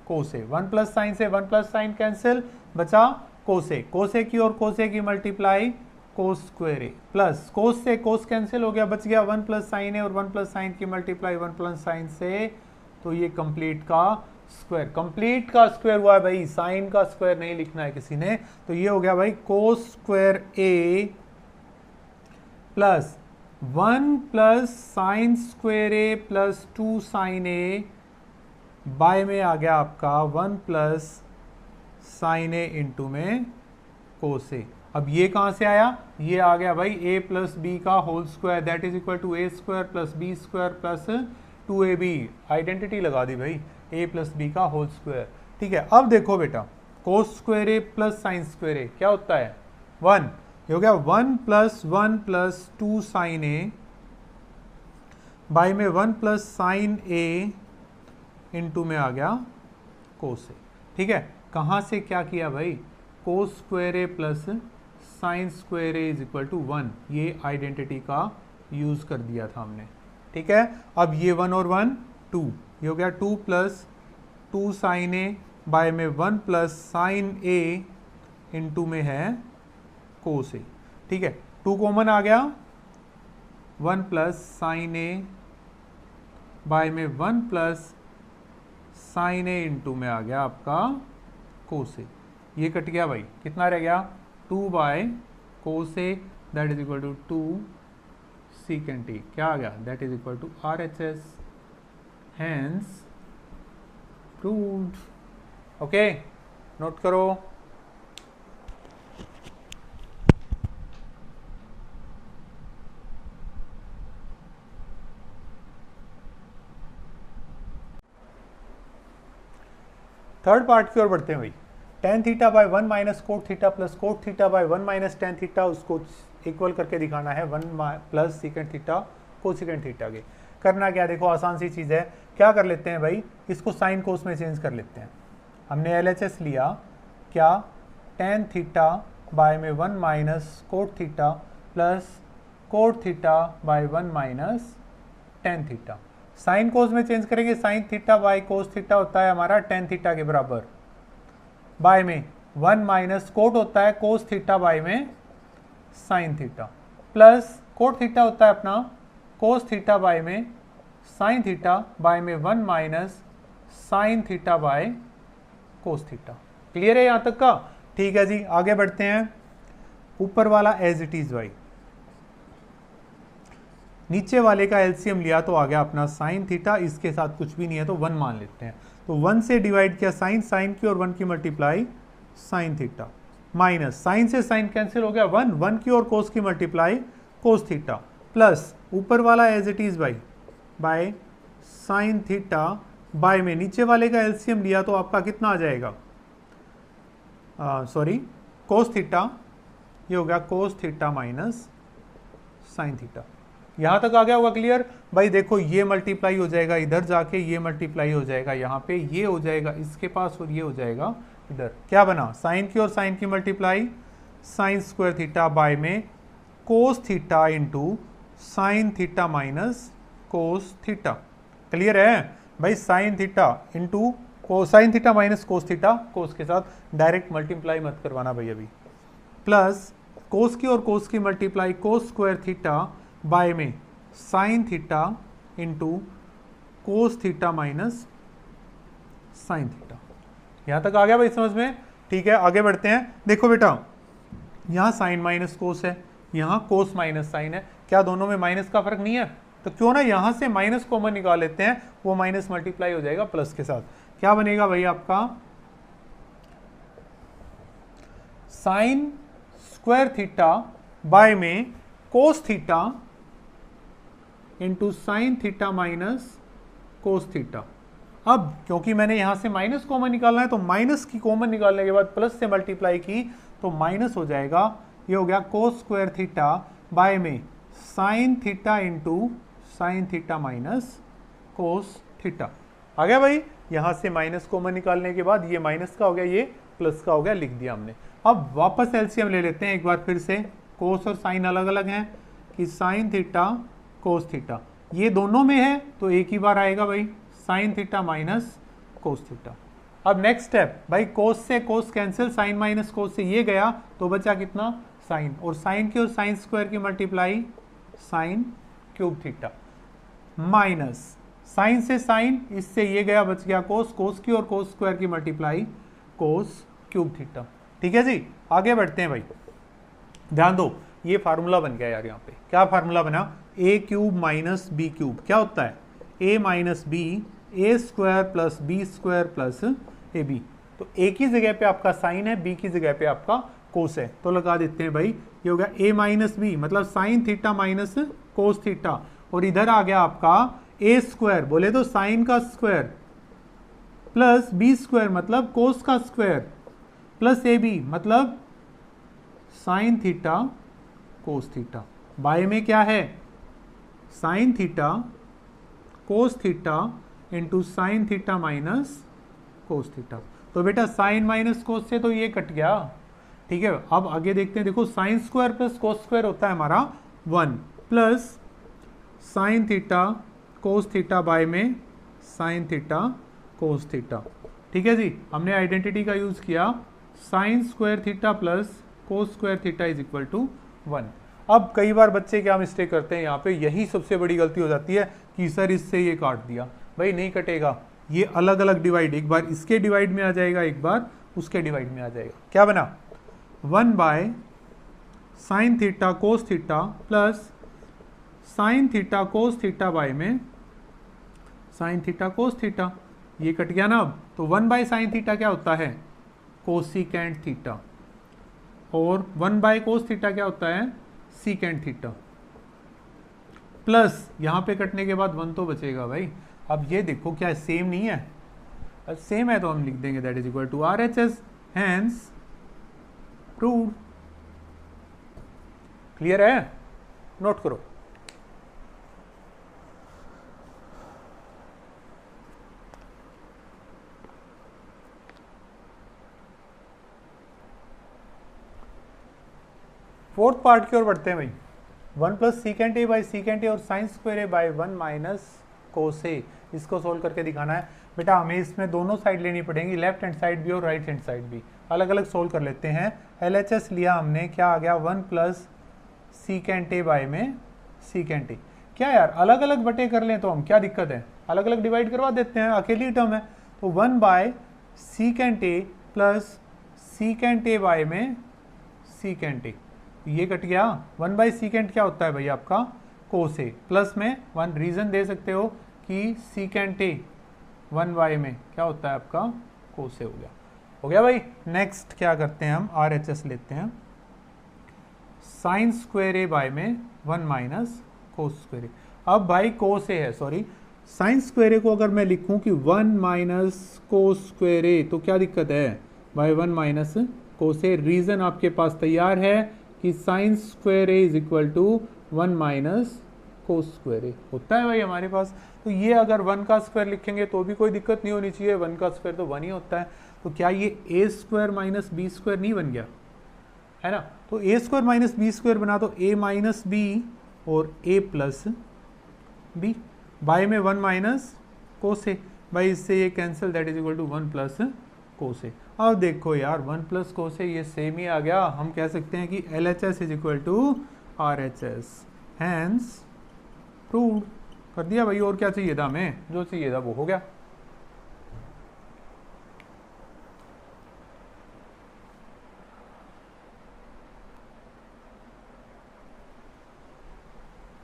कोस ए। 1 प्लस साइन से 1 प्लस साइन कैंसिल, बचा कोस ए। कोस ए की और कोस ए की multiply cos square A, plus कोस से कोस कैंसिल हो गया, बच गया 1 प्लस साइन ए और 1 प्लस साइन की मल्टीप्लाई 1 प्लस साइन से, तो ये कंप्लीट का स्क्वायर। कंप्लीट का स्क्वायर हुआ है भाई, साइन का स्क्वायर नहीं लिखना है किसी ने। तो ये हो गया भाई cos square A plus 1 plus sine square A plus 2 sine A by में आ गया आपका 1 प्लस साइन ए इंटू में कोस ए। अब ये कहां से आया, ये आ गया भाई a प्लस बी का whole square, that is equal to A square plus B square plus 2ab। Identity लगा दी भाई, a प्लस बी का होल स्क्वायर। ठीक है, अब देखो बेटा, cos square A plus sine square A क्या होता है 1, ये हो गया 1 प्लस 2 साइन ए बाय में 1 प्लस साइन ए इंटू में आ गया कोस ए। ठीक है, कहां से क्या किया भाई, cos square A plus sine square A is equal to 1, ये आइडेंटिटी का यूज कर दिया था हमने। ठीक है, अब ये 1 और 1 2, ये हो गया 2 प्लस 2 साइन ए बाय में 1 प्लस साइन ए इंटू में है कोस ए। ठीक है, 2 कॉमन आ गया, 1 प्लस साइन ए बाय में 1 प्लस साइन ए इंटू में आ गया आपका कोस ए। ये कट गया भाई, कितना रह गया 2 by cos A, that is equal to 2 secant A. क्या आ गया, that is equal to RHS, hence proved. Okay, note करो। थर्ड पार्ट की ओर बढ़ते हैं भाई। Tan theta by 1 minus cot theta plus cot theta by 1 minus tan theta, उसको इक्वल करके दिखाना है 1 plus secant theta cosecant theta के। करना क्या, देखो आसान सी चीज़ है, क्या कर लेते हैं भाई, इसको साइन कोस में चेंज कर लेते हैं। हमने एलएचएस लिया, क्या टेन थीटा बाय में 1 minus cot theta plus cot theta by 1 minus tan theta. Sine cos में चेंज करेंगे, sine theta by cos theta होता है हमारा टेन थीटा के बराबर, बाय में 1 माइनस कोट होता है कोस थीटा बाय में sine theta, plus cot theta होता है अपना कोस थीटा बाय में साइन थीटा बाय में 1 minus sine theta by cos theta. Clear है यहां तक का? ठीक है जी, आगे बढ़ते हैं। ऊपर वाला एज इट इज भाई, नीचे वाले का एलसीएम लिया तो आ गया अपना साइन थीटा, इसके साथ कुछ भी नहीं है तो 1 मान लेते हैं। तो 1 से डिवाइड किया साइन, साइन की और 1 की multiply sine theta, minus sine से साइन कैंसिल हो गया 1, 1 की और कोस की मल्टीप्लाई कोस थीटा, प्लस ऊपर वाला एज इट इज भाई बाय साइन थीटा बाय में नीचे वाले का एलसीएम लिया तो आपका कितना आ जाएगा, सॉरी कोस थीटा, ये हो गया कोस थीटा माइनस साइन थीटा। यहां तक आ गया होगा क्लियर भाई? देखो ये मल्टीप्लाई हो जाएगा इधर जाके, ये मल्टीप्लाई हो जाएगा यहाँ पे, ये हो जाएगा इसके पास और ये हो जाएगा इधर। क्या बना, साइन की और साइन की multiply sine square theta by में cos theta into sine theta minus cos theta. Clear है भाई? Sine theta into sine theta minus cos theta, cos के साथ डायरेक्ट मल्टीप्लाई मत करवाना भाई अभी, प्लस कोस की और कोस की multiply cos square theta by में sine theta into cos theta minus sine theta. यहां तक आ गया भाई समझ में? ठीक है, आगे बढ़ते हैं। देखो बेटा, यहां साइन माइनस कोस है, यहां कोस माइनस साइन है, क्या दोनों में माइनस का फर्क नहीं है? तो क्यों ना यहां से माइनस कॉमन निकाल लेते हैं, वो माइनस मल्टीप्लाई हो जाएगा प्लस के साथ। क्या बनेगा भाई आपका, साइन स्क्वायर थीटा बाय में cos theta into sine theta minus cos theta. अब क्योंकि मैंने यहां से माइनस कॉमन निकालना है, तो माइनस की कॉमन निकालने के बाद प्लस से मल्टीप्लाई की तो माइनस हो जाएगा। ये हो गया कोस स्क्वायर थीटा बाय में sine theta into sine theta minus cos theta. आ गया भाई, यहां से माइनस कॉमन निकालने के बाद ये माइनस का हो गया, ये प्लस का हो गया, लिख दिया हमने। अब वापस एलसीएम ले लेते हैं एक बार फिर से। कोस और साइन अलग अलग हैं कि साइन थीटा कोस थीटा, ये दोनों में है तो एक ही बार आएगा भाई, sine theta minus cos theta. अब नेक्स्ट स्टेप भाई, कोस से cos cancel, sine minus cos से ये गया तो बचा कितना, साइन, और साइन की और साइन स्क्वायर की multiply sine cube theta, minus sine से साइन, इससे ये गया, बच गया कोस, कोस की और कोस स्क्वायर की मल्टीप्लाई कोस क्यूब थीटा। ठीक है जी, आगे बढ़ते हैं भाई। ध्यान दो, ये फार्मूला बन गया यार, यहाँ पे क्या फार्मूला बना, A cube minus B cube क्या होता है, A minus B, A square plus B square plus A B. तो ए की जगह पे आपका साइन है, बी की जगह पे आपका कोस है, तो लगा देते हैं भाई, ये हो गया ए माइनस बी मतलब sine theta minus cos theta, और इधर आ गया आपका ए स्क्वायर, बोले तो साइन का स्क्वायर, प्लस बी स्क्वायर मतलब कोस का स्क्वायर, प्लस ए बी मतलब sine theta cos theta. By में क्या है, sine theta cos theta into sine theta minus cos theta. तो बेटा साइन माइनस कोस से तो ये कट गया। ठीक है, अब आगे देखते हैं, देखो sine square plus cos square होता है हमारा 1 plus sine theta cos theta by में साइन थीटा कोस थीटा। ठीक है जी, हमने आइडेंटिटी का यूज किया, sine square theta plus cos square theta is equal to 1। अब कई बार बच्चे क्या मिस्टेक करते हैं यहाँ पे, यही सबसे बड़ी गलती हो जाती है कि सर इससे ये काट दिया, भाई नहीं कटेगा, ये अलग अलग डिवाइड, एक बार इसके डिवाइड में आ जाएगा, एक बार उसके डिवाइड में आ जाएगा। क्या बना, 1 by sine theta cos theta plus sine theta cos theta by में साइन थीटा कोस थीटा, ये कट गया ना। अब तो 1 बाय साइन थीटा क्या होता है, कोसिकेंट थीटा, और 1 बाय कोस थीटा क्या होता है, सीकेंट थीटा, प्लस यहां पे कटने के बाद 1 तो बचेगा भाई। अब ये देखो क्या सेम नहीं है, सेम है तो हम लिख देंगे that is equal to RHS, hence proved. Clear है, नोट करो। फोर्थ पार्ट की ओर बढ़ते हैं भाई। 1 plus secant A by secant A और sine square A by 1 minus cos A, इसको सोल्व करके दिखाना है। बेटा हमें इसमें दोनों साइड लेनी पड़ेंगी, लेफ्ट हैंड साइड भी और राइट हैंड साइड भी, अलग अलग सोल्व कर लेते हैं। LHS लिया हमने, क्या आ गया, 1 प्लस सीकेंट ए बाय में सीकेंट ए। क्या यार अलग अलग बटे कर लें तो हम, क्या दिक्कत है, अलग अलग डिवाइड करवा देते हैं, अकेली टर्म है। तो 1 by secant A plus secant A by में सीकेंट ए, ये कट गया। 1 बाई सीकेंट क्या होता है भाई आपका, कोस ए, प्लस में 1 रीजन दे सकते हो कि सीकेंट ए 1 बाई में क्या होता है आपका, कोस ए हो गया। हो गया भाई। नेक्स्ट क्या करते हैं हम, RHS लेते हैं, साइन स्क्वायर ए बाय में 1 माइनस कोस स्क्वायर ए। अब भाई कोस ए है, सॉरी साइन स्क्वायर ए को अगर मैं लिखूं कि 1 माइनस कोस स्क्वायर ए, तो क्या दिक्कत है भाई, 1 माइनस कोस ए। रीजन आपके पास तैयार है कि sine square A is equal to 1 minus cos square A होता है भाई हमारे पास। तो ये अगर 1 का स्क्वायर लिखेंगे तो भी कोई दिक्कत नहीं होनी चाहिए, 1 का स्क्वायर तो 1 ही होता है। तो क्या ये A square minus B square नहीं बन गया, है ना। तो ए स्क्वायर माइनस बी स्क्वायर बना तो ए माइनस बी और ए प्लस बी, बाय में 1 माइनस कोस ए, भाई इससे ये cancel, that is equal to 1 plus cos A. अब देखो यार 1 प्लस कोस ए ये सेम ही आ गया, हम कह सकते हैं कि LHS is equal to RHS, hence proved. कर दिया भाई, और क्या चाहिए था हमें, जो चाहिए था वो हो गया।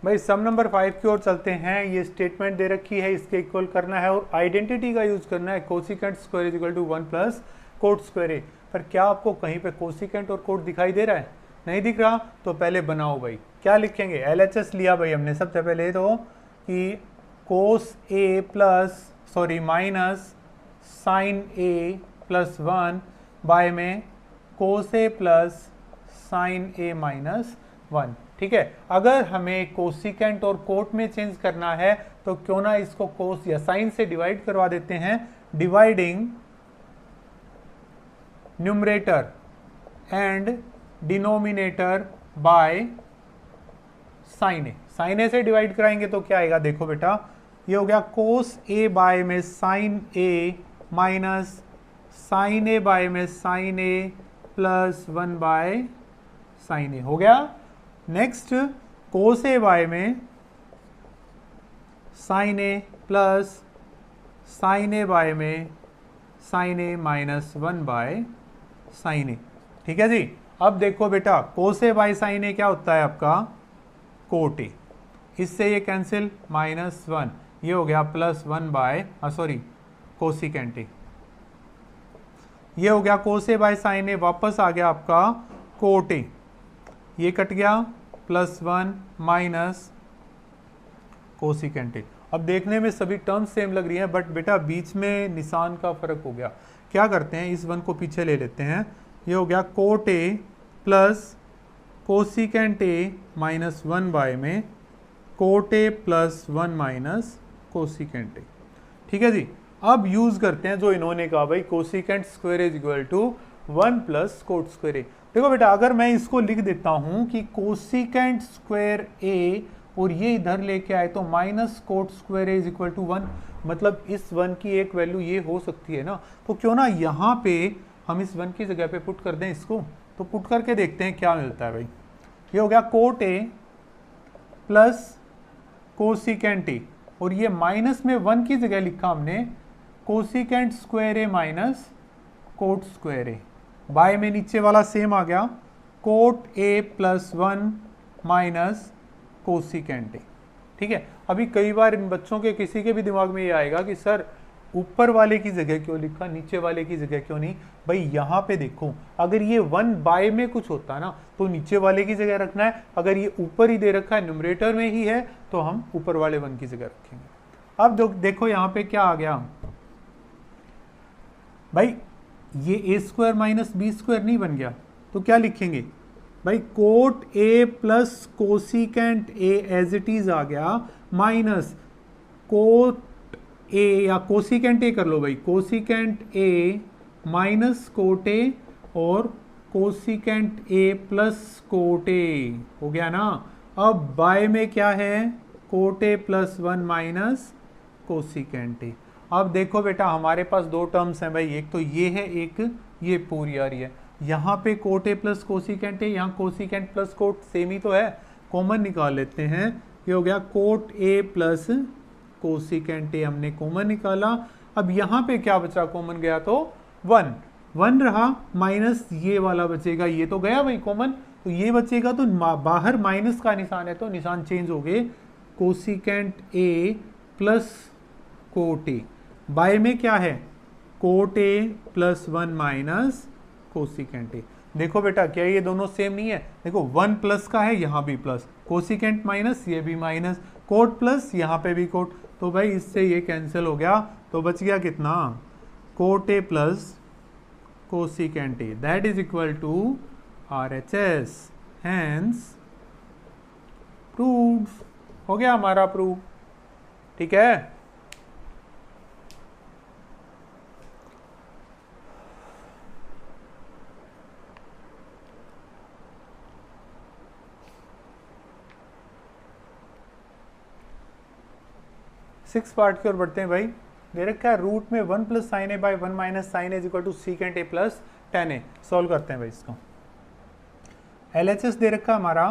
भाई सम नंबर 5 की ओर चलते हैं। ये स्टेटमेंट दे रखी है, इसके इक्वल करना है और आइडेंटिटी का यूज करना है, cosecant square is equal to 1 plus cot square A. पर क्या आपको कहीं पे कोसिकेंट और कोट दिखाई दे रहा है, नहीं दिख रहा, तो पहले बनाओ भाई। क्या लिखेंगे, LHS लिया भाई हमने सबसे पहले तो कि कोस A plus sorry minus sine A plus 1 by में cos A plus sine A minus 1। ठीक है, अगर हमें कोसिकेंट और कोट में चेंज करना है तो क्यों ना इसको कोस या साइन से डिवाइड करवा देते हैं, dividing numerator and denominator by sine A. Sine A से डिवाइड कराएंगे तो क्या आएगा, देखो बेटा ये हो गया कोस ए बाय में sine A minus sine A by में sine A plus 1 by sine A हो गया। नेक्स्ट कोस ए बाय में sine A plus sine A by में sine A minus 1 by sine A. ठीक है जी, अब देखो बेटा कोस ए बाय साइन ए क्या होता है आपका कोट ए, इससे ये कैंसिल -1, ये हो गया +1 बाय सॉरी कोसिकेंट ए, ये हो गया कोस ए बाय साइन ए, वापस आ गया आपका कोट ए, ये कट गया +1 माइनस कोसिकेंट ए। अब देखने में सभी टर्म्स सेम लग रही हैं बट बेटा बीच में निशान का फर्क हो गया। क्या करते हैं, इस 1 को पीछे ले लेते हैं, ये हो गया cot A plus cosecant A minus 1 by में cot A plus 1 minus cosecant A. ठीक है जी, अब यूज करते हैं जो इन्होंने कहा भाई cosecant square is equal to 1 plus cot square A. देखो बेटा अगर मैं इसको लिख देता हूं कि कोसिकेंट स्क्वायर ए और ये इधर लेके आए तो minus cot square A is equal to 1, मतलब इस 1 की एक वैल्यू ये हो सकती है ना, तो क्यों ना यहाँ पे हम इस 1 की जगह पे पुट कर दें इसको, तो पुट करके देखते हैं क्या मिलता है भाई। ये हो गया कोट ए प्लस कोसिकेंट ए और ये माइनस में 1 की जगह लिखा हमने cosecant square A minus cot square A, by में नीचे वाला सेम आ गया cot A plus 1 minus cosecant A. ठीक है, अभी कई बार इन बच्चों के किसी के भी दिमाग में ये आएगा कि सर ऊपर वाले की जगह क्यों लिखा, नीचे वाले की जगह क्यों नहीं। भाई यहाँ पे देखो अगर ये 1 बाय में कुछ होता ना तो नीचे वाले की जगह रखना है, अगर ये ऊपर ही दे रखा है न्यूमरेटर में ही है तो हम ऊपर वाले 1 की जगह रखेंगे। अब देखो यहाँ पे क्या आ गया भाई, ये A square minus B square नहीं बन गया तो क्या लिखेंगे भाई, cot A plus cosecant A as it is आ गया माइनस कोट ए या कोसिकेंट ए कर लो भाई, cosecant A minus cot A और cosecant A plus cot A हो गया ना। अब बाय में क्या है, cot A plus 1 minus cosecant A. अब देखो बेटा हमारे पास 2 टर्म्स हैं भाई, एक तो ये है, एक ये पूरी आ रही है। यहाँ पे कोट ए प्लस कोसिकेंट है, यहाँ कोसिकेंट प्लस कोट सेम ही तो है, कॉमन निकाल लेते हैं। ये हो गया कोट ए प्लस कोसिकेंट ए हमने कॉमन निकाला। अब यहाँ पे क्या बचा, कॉमन गया तो 1 रहा, माइनस ये वाला बचेगा, ये तो गया भाई कॉमन, तो ये बचेगा तो बाहर माइनस का निशान है तो निशान चेंज हो गए, cosecant A plus cot A, by में क्या है cot A plus 1 minus cosecant A. देखो बेटा क्या ये दोनों सेम नहीं है, देखो 1 प्लस का है यहाँ भी प्लस, कोसिकेंट माइनस ये भी माइनस, कोट प्लस यहाँ पे भी कोट, तो भाई इससे ये कैंसिल हो गया, तो बच गया कितना, cot A plus cosecant A, that is equal to RHS, hence proved, हो गया हमारा प्रूव। ठीक है, सिक्स पार्ट की ओर बढ़ते हैं भाई। दे रखा है रूट में 1 plus sine A by 1 minus sine A is equal to secant A plus tan A. Solve करते हैं भाई इसको। LHS दे रखा हमारा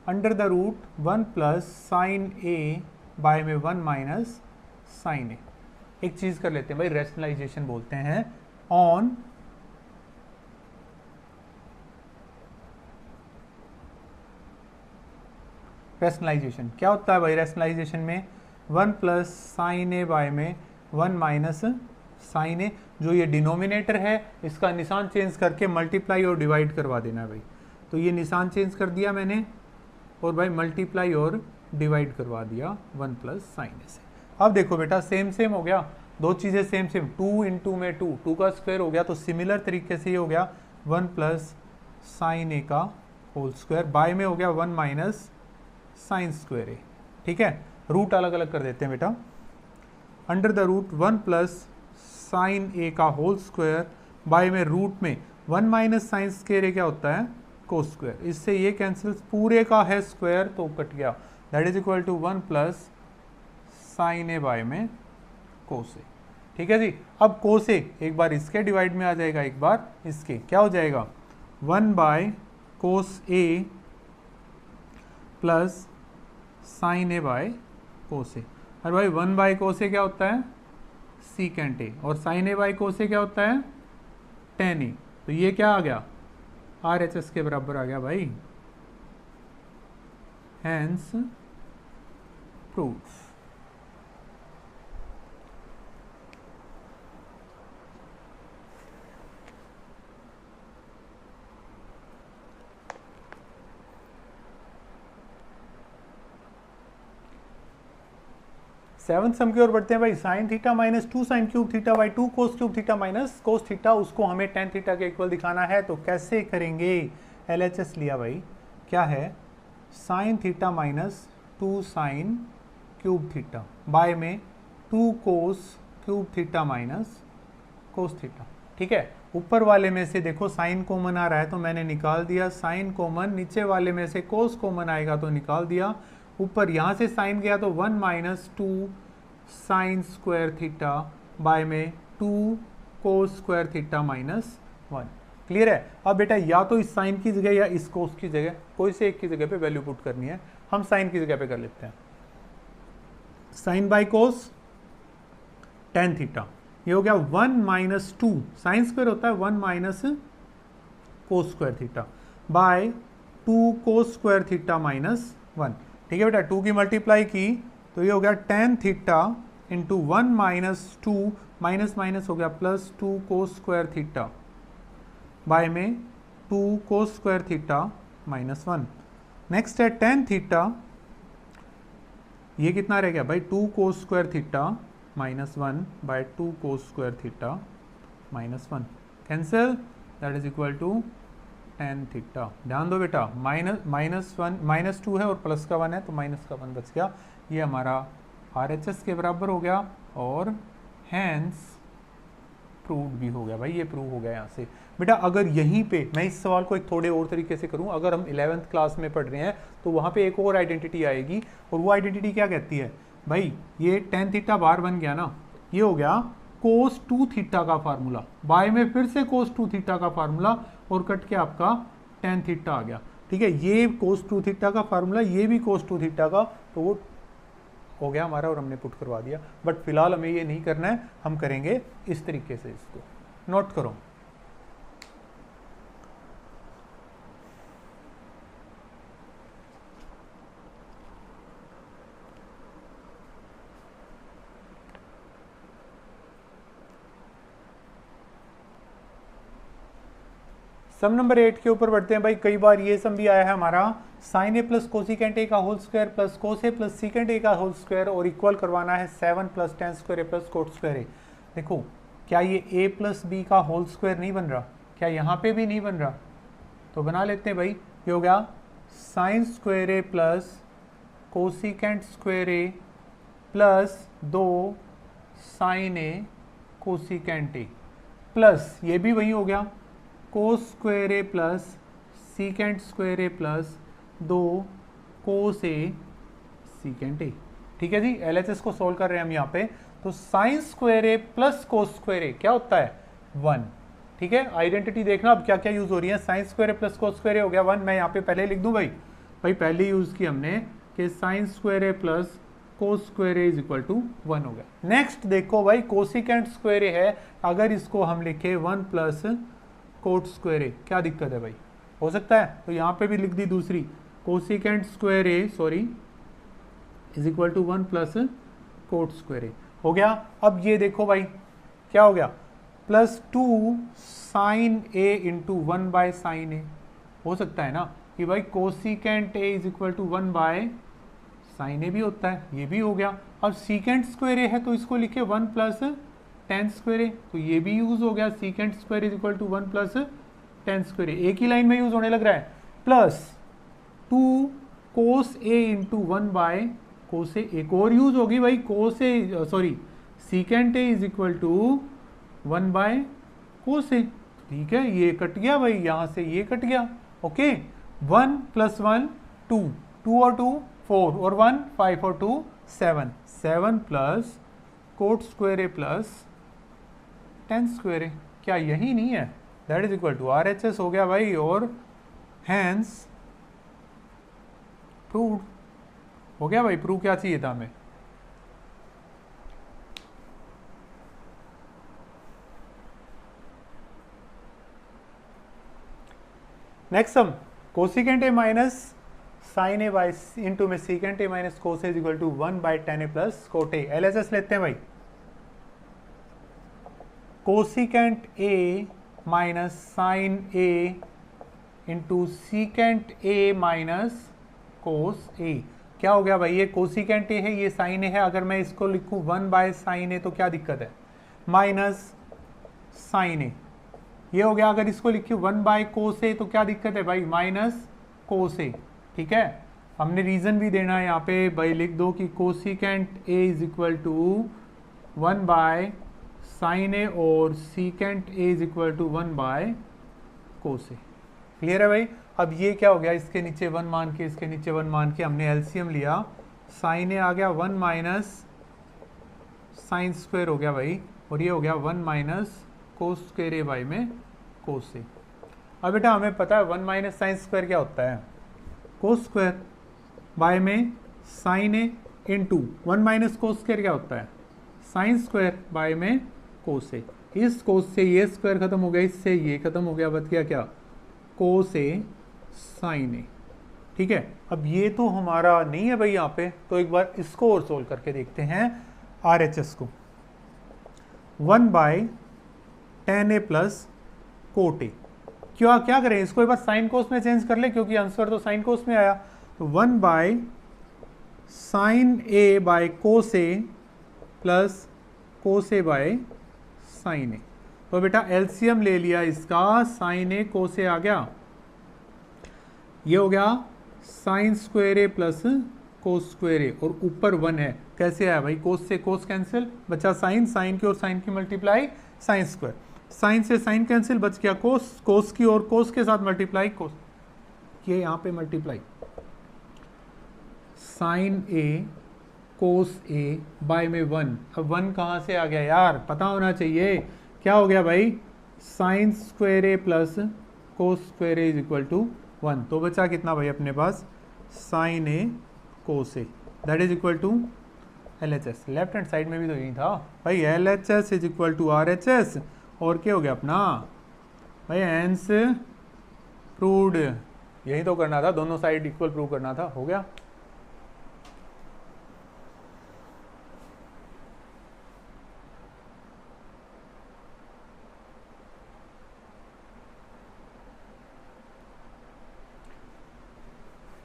under the root 1 plus sine A by में 1 माइनस साइन ए। एक चीज कर लेते हैं भाई, रैशनलाइजेशन बोलते हैं। ऑन रैशनलाइजेशन क्या होता है भाई, रैशनलाइजेशन में 1 प्लस साइन ए बाय में 1 माइनस साइन ए, जो ये डिनोमिनेटर है इसका निशान चेंज करके मल्टीप्लाई और डिवाइड करवा देना है भाई। तो ये निशान चेंज कर दिया मैंने, और भाई मल्टीप्लाई और डिवाइड करवा दिया 1 प्लस साइन ए से। अब देखो बेटा सेम सेम हो गया, दो चीज़ें सेम सेम, 2 इंटू में 2 का स्क्वायर हो गया, तो सिमिलर तरीके से ये हो गया 1 प्लस साइन ए का होल स्क्वायर, बाय में हो गया 1 माइनस साइन स्क्वायर ए। ठीक है, रूट अलग अलग कर देते हैं बेटा, under the root 1 plus sine A का होल स्क्वायर, बाय में रूट में 1 माइनस साइन स्क्वायर ए क्या होता है, कोस स्क्वायर, इससे ये कैंसिल, पूरे का है स्क्वायर तो कट गया, that is equal to 1 plus sine A by में कोस ए। ठीक है जी, अब कोस ए एक बार इसके डिवाइड में आ जाएगा, एक बार इसके, क्या हो जाएगा 1 by cos A plus sine A by cos A. और भाई 1 बाय कोस ए क्या होता है, सीकेंट ए, और sign A by cos A क्या होता है, टेन ए। तो ये क्या आ गया, RHS के बराबर आ गया भाई, हैंस प्रूफ। सेवंथ सम की ओर बढ़ते हैं भाई, sine theta minus 2 sign cube theta by 2 cos cube theta minus cos theta, उसको हमें टेन थीटा के इक्वल दिखाना है, तो कैसे करेंगे। LHS लिया भाई, क्या है sine theta minus 2 sign cube theta by में 2 कोस cube theta minus cos theta. ठीक है, ऊपर वाले में से देखो साइन कॉमन आ रहा है तो मैंने निकाल दिया साइन कॉमन, नीचे वाले में से कोस कॉमन आएगा तो निकाल दिया, ऊपर यहाँ से साइन गया तो 1 minus 2 sign square theta by में 2 cos square theta minus 1। Clear है। अब बेटा या तो इस साइन की जगह या इस कोस की जगह, कोई से एक की जगह पे वैल्यू पुट करनी है, हम साइन की जगह पे कर लेते हैं, sine by cos tan theta, ये हो गया 1 माइनस 2 साइन स्क्वायर होता है 1 minus cos square theta bye 2 cos square theta minus 1। ठीक है बेटा, 2 की मल्टीप्लाई की तो ये हो गया tan theta into 1 minus 2 minus minus हो गया plus 2 cos square theta by में 2 cos square theta minus 1। Next है टेन थीटा, ये कितना रह गया भाई 2 cos square theta minus 1 by 2 cos square theta minus 1, cancel, that is equal to tan theta. ध्यान दो बेटा, माइनस 2 है और प्लस का 1 है तो माइनस का 1 बच गया, ये हमारा RHS के बराबर हो गया और हैंस प्रूव भी हो गया भाई, ये प्रूव हो गया यहाँ से। बेटा अगर यहीं पे मैं इस सवाल को एक थोड़े और तरीके से करूँ, अगर हम 11th क्लास में पढ़ रहे हैं तो वहाँ पे एक और आइडेंटिटी आएगी, और वो आइडेंटिटी क्या कहती है भाई, ये टेन थीटा बार बन गया ना, ये हो गया कोस 2 थीटा का फार्मूला, बाय में फिर से कोस 2 थीटा का फार्मूला और कट के आपका टेन थीटा आ गया। ठीक है, ये कोस 2 थीटा का फार्मूला, ये भी कोस 2 थीटा का, तो वो हो गया हमारा और हमने पुट करवा दिया। बट फिलहाल हमें ये नहीं करना है, हम करेंगे इस तरीके से, इसको नोट करो। सम नंबर 8 के ऊपर बढ़ते हैं भाई। कई बार ये सम भी आया है हमारा, sine A plus cosecant A का whole square plus cos A plus secant A का होल स्क्वायर, और इक्वल करवाना है 7 plus tan square A plus cot square A. देखो क्या ये a प्लस बी का होल स्क्वायर नहीं बन रहा, क्या यहाँ पे भी नहीं बन रहा, तो बना लेते हैं भाई। ये हो गया sine square A plus cosecant square A plus 2 sine A cosecant A, plus ये भी वही हो गया cos square A plus secant square A plus 2 cos A secant A. ठीक है जी, LHS को सोल्व कर रहे हैं हम यहाँ पे, तो sign square A plus cos square A क्या होता है 1। ठीक है, आइडेंटिटी देखना अब क्या क्या यूज हो रही है, sign square A plus cos square A हो गया 1, मैं यहाँ पे पहले लिख दूं भाई पहले यूज की हमने कि sine square A plus cos square A is equal to 1 हो गया। नेक्स्ट देखो भाई कोसिकेंट स्क्वायर ए है, अगर इसको हम लिखे 1 प्लस कोट स्क्वायर ए, क्या दिक्कत है भाई, हो सकता है, तो यहाँ पे भी लिख दी दूसरी cosecant square A is equal to 1 plus cot square A हो गया। अब ये देखो भाई क्या हो गया, plus 2 sine A into 1 by sine A, हो सकता है ना, कि भाई cosecant A is equal to 1 by sine A भी होता है, ये भी हो गया। अब सीकेंट स्क्वायर ए है तो इसको लिखे 1 प्लस टेन स्क्वायर ए, तो ये भी यूज हो गया, secant square is equal to 1 plus tan square A, एक ही लाइन में यूज होने लग रहा है। Plus 2 cos A into 1 by cos A, एक और यूज होगी भाई, cos A sorry secant A is equal to 1 by cos A, ठीक है, ये कट गया भाई, यहां से ये कट गया। ओके, 1 प्लस 1 2, 2 और 2 4 और 1 5 और 2 7, 7 plus cot square A plus tan square A, क्या यही नहीं है? That is equal to R H S हो गया भाई, और हैंस प्रूव्ड हो गया भाई। प्रूव क्या चाहिए था हमें? Next sum, cosecant A minus sine A by into में secant A minus cos A is equal to 1 by tan A plus cot A. LHS लेते हैं भाई। Cosecant A minus sine A into secant A minus cos A, क्या हो गया भाई? ये cosecant A है, ये साइन ए है, अगर मैं इसको लिखूं 1 बाय साइन ए तो क्या दिक्कत है? माइनस साइन ए, ये हो गया। अगर इसको लिखूं 1 बाय कोस ए तो क्या दिक्कत है भाई? माइनस कोस ए, ठीक है। हमने रीजन भी देना है यहाँ पे भाई, लिख दो कि cosecant A is equal to 1 by sine A और secant A is equal to 1 by cos A. Clear है भाई? अब ये क्या हो गया? इसके नीचे 1 मान के, इसके नीचे 1 मान के हमने एलसीएम लिया, साइन ए आ गया 1 माइनस साइन स्क्वायर हो गया भाई, और ये हो गया 1 minus cos square A by में कोस ए। अब बेटा हमें पता है 1 माइनस साइन स्क्वायर क्या होता है? कोस स्क्वायर बाय में sine A into 1 minus cos square क्या होता है? साइन स्क्वायर बाय में कोस ए। इस कोस से ये स्क्वायर खत्म हो गया, इससे ये खत्म हो गया, बच गया क्या? कोस ए साइन ए, ठीक है। अब ये तो हमारा नहीं है भाई यहाँ पे, तो एक बार इसको और सोल्व करके देखते हैं आर एच एस को। 1 by ten A plus cot A, क्या करें इसको एक बार साइन कोस में चेंज कर ले, क्योंकि आंसर तो साइन कोस में आया। तो 1 by sine A by cos A plus cos A by sine A. तो बेटा एलसीएम ले लिया इसका, साइन ए कोस ए आ गया, ये हो गया sine square A plus cos square A, और ऊपर 1 है। कैसे आया भाई? कोस से कोस कैंसिल, बचा साइन, साइन की और साइन की मल्टीप्लाई साइन स्क्वायर, साइन से साइन कैंसिल, बच गया कोस, कोस की और कोस के साथ मल्टीप्लाई कोस, ये यहाँ पे multiply sign A cos A by में 1। अब 1 कहाँ से आ गया यार? पता होना चाहिए। क्या हो गया भाई? Sine square A plus cos square A is equal to 1। तो बचा कितना भाई अपने पास? Sine A cos A, that is equal to L H S. Left hand side में भी तो यही था भाई, L H S is equal to R H S, और क्या हो गया अपना भाई? हैंस प्रूव्ड, यही तो करना था, दोनों साइड इक्वल प्रूव करना था, हो गया।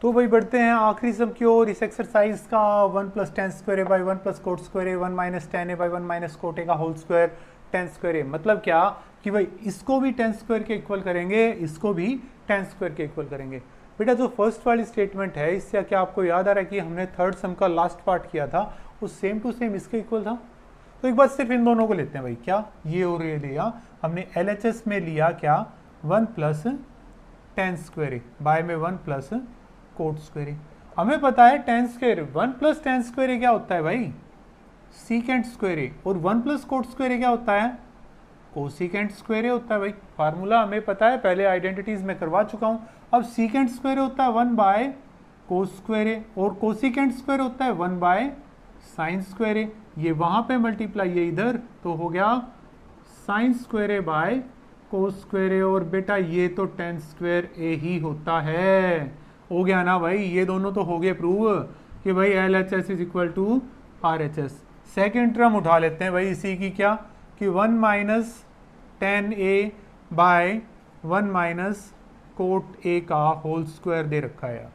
तो भाई बढ़ते हैं आखिरी सम की ओर इस एक्सरसाइज का। 1 plus tan square A by 1 plus cot square A, 1 minus tan A by 1 minus cot A का होल स्क्वायर टेन स्क्वायर ए। मतलब क्या कि भाई इसको भी टेन स्क्वायर के इक्वल करेंगे, इसको भी टेन स्क्वायर के इक्वल करेंगे। बेटा जो फर्स्ट वाली स्टेटमेंट है, इससे क्या आपको याद आ रहा है कि हमने थर्ड सम का लास्ट पार्ट किया था, वो सेम टू सेम इसके इक्वल था। तो एक बार सिर्फ इन दोनों को लेते हैं भाई, क्या ये और ये लिया हमने, एलएचएस में लिया क्या? 1 plus tan square A by में 1 प्लस कोट स्क्वायर ए। हमें पता है tan square, 1 plus tan square A क्या होता है भाई? सीकेंट स्क्वायर ए, और 1 प्लस कोट स्क्वायर ए क्या होता है? कोसिकेंट स्क्वायर ए होता है भाई। फार्मूला हमें पता है, पहले आइडेंटिटीज में करवा चुका हूं। अब सीकेंट स्क्वायर ए होता है 1 बाय कोस स्क्वायर ए, और कोसिकेंट स्क्वायर होता है 1 बाय साइन स्क्वायर ए। ये वहां पे मल्टीप्लाई, ये इधर, तो हो गया sine square A by cos square A, और बेटा ये तो टेन स्क्वायर ए ही होता है। हो गया ना भाई? ये दोनों तो हो गए प्रूव कि भाई L H S is equal to R H S. Second term उठा लेते हैं भाई इसी की, क्या कि 1 minus tan A by 1 minus cot A का होल स्क्वायर दे रखा है।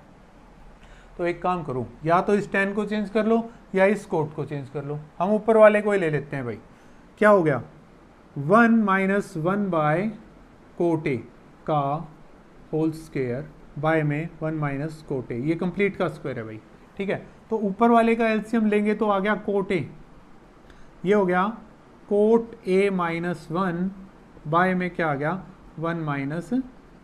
तो एक काम करो, या तो इस tan को चेंज कर लो या इस कोट को चेंज कर लो। हम ऊपर वाले को ही ले लेते हैं भाई। क्या हो गया, 1 माइनस 1 बाय कोट ए का होल स्क्वायर बाय में 1 माइनस कोट ए, ये कंप्लीट का स्क्वायर है भाई। ठीक है, तो ऊपर वाले का एलसीएम लेंगे तो आ गया कोट ए, ये हो गया कोट ए माइनस 1 बाय में क्या आ गया 1 माइनस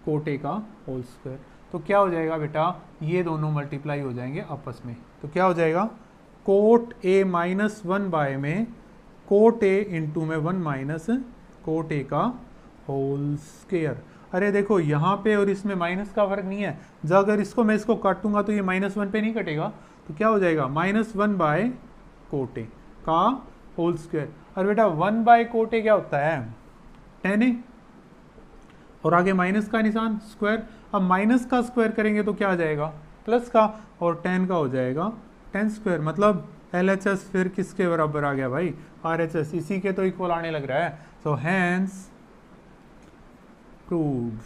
कोट ए का होल स्क्वायर। तो क्या हो जाएगा बेटा, ये दोनों मल्टीप्लाई हो जाएंगे आपस में। तो क्या हो जाएगा, कोट ए माइनस 1 बाय में कोट ए इंटू में 1 माइनस कोट ए का होल स्क्वायर। अरे देखो यहाँ पे और इसमें माइनस का फर्क नहीं है, जब अगर इसको मैं इसको काटूंगा तो ये -1 पे नहीं कटेगा। तो क्या हो जाएगा, -1 बाय कोट ए का होल स्क्वायर। और बेटा 1 बाय कोट ए क्या होता है, tan ए, और आगे माइनस का निशान स्क्वायर। अब माइनस का स्क्वायर करेंगे तो क्या आ जाएगा, प्लस का, और tan का हो जाएगा tan स्क्वायर। मतलब LHS फिर किसके बराबर आ गया भाई, RHS, इसी के तो इक्वल आने लग रहा है। So hence proved.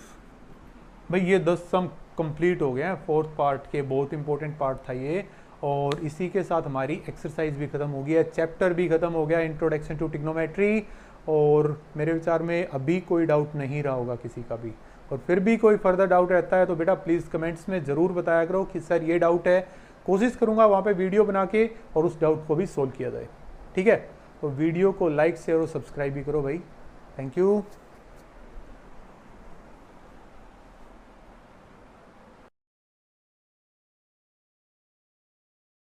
भाई ये 10 सम कंप्लीट हो गया है, फोर्थ पार्ट के, बहुत इंपॉर्टेंट पार्ट था ये। और इसी के साथ हमारी एक्सरसाइज भी खत्म हो गई है, चैप्टर भी खत्म हो गया, इंट्रोडक्शन टू ट्रिग्नोमेट्री। और मेरे विचार में अभी कोई डाउट नहीं रहा होगा किसी का भी। और फिर भी कोई फर्दर डाउट रहता है तो बेटा प्लीज़ कमेंट्स में ज़रूर बताया करो कि सर ये डाउट है। कोशिश करूँगा वहाँ पे वीडियो बना के और उस डाउट को भी सोल्व किया जाए। ठीक है, तो वीडियो को लाइक शेयर और सब्सक्राइब भी करो भाई। Thank you.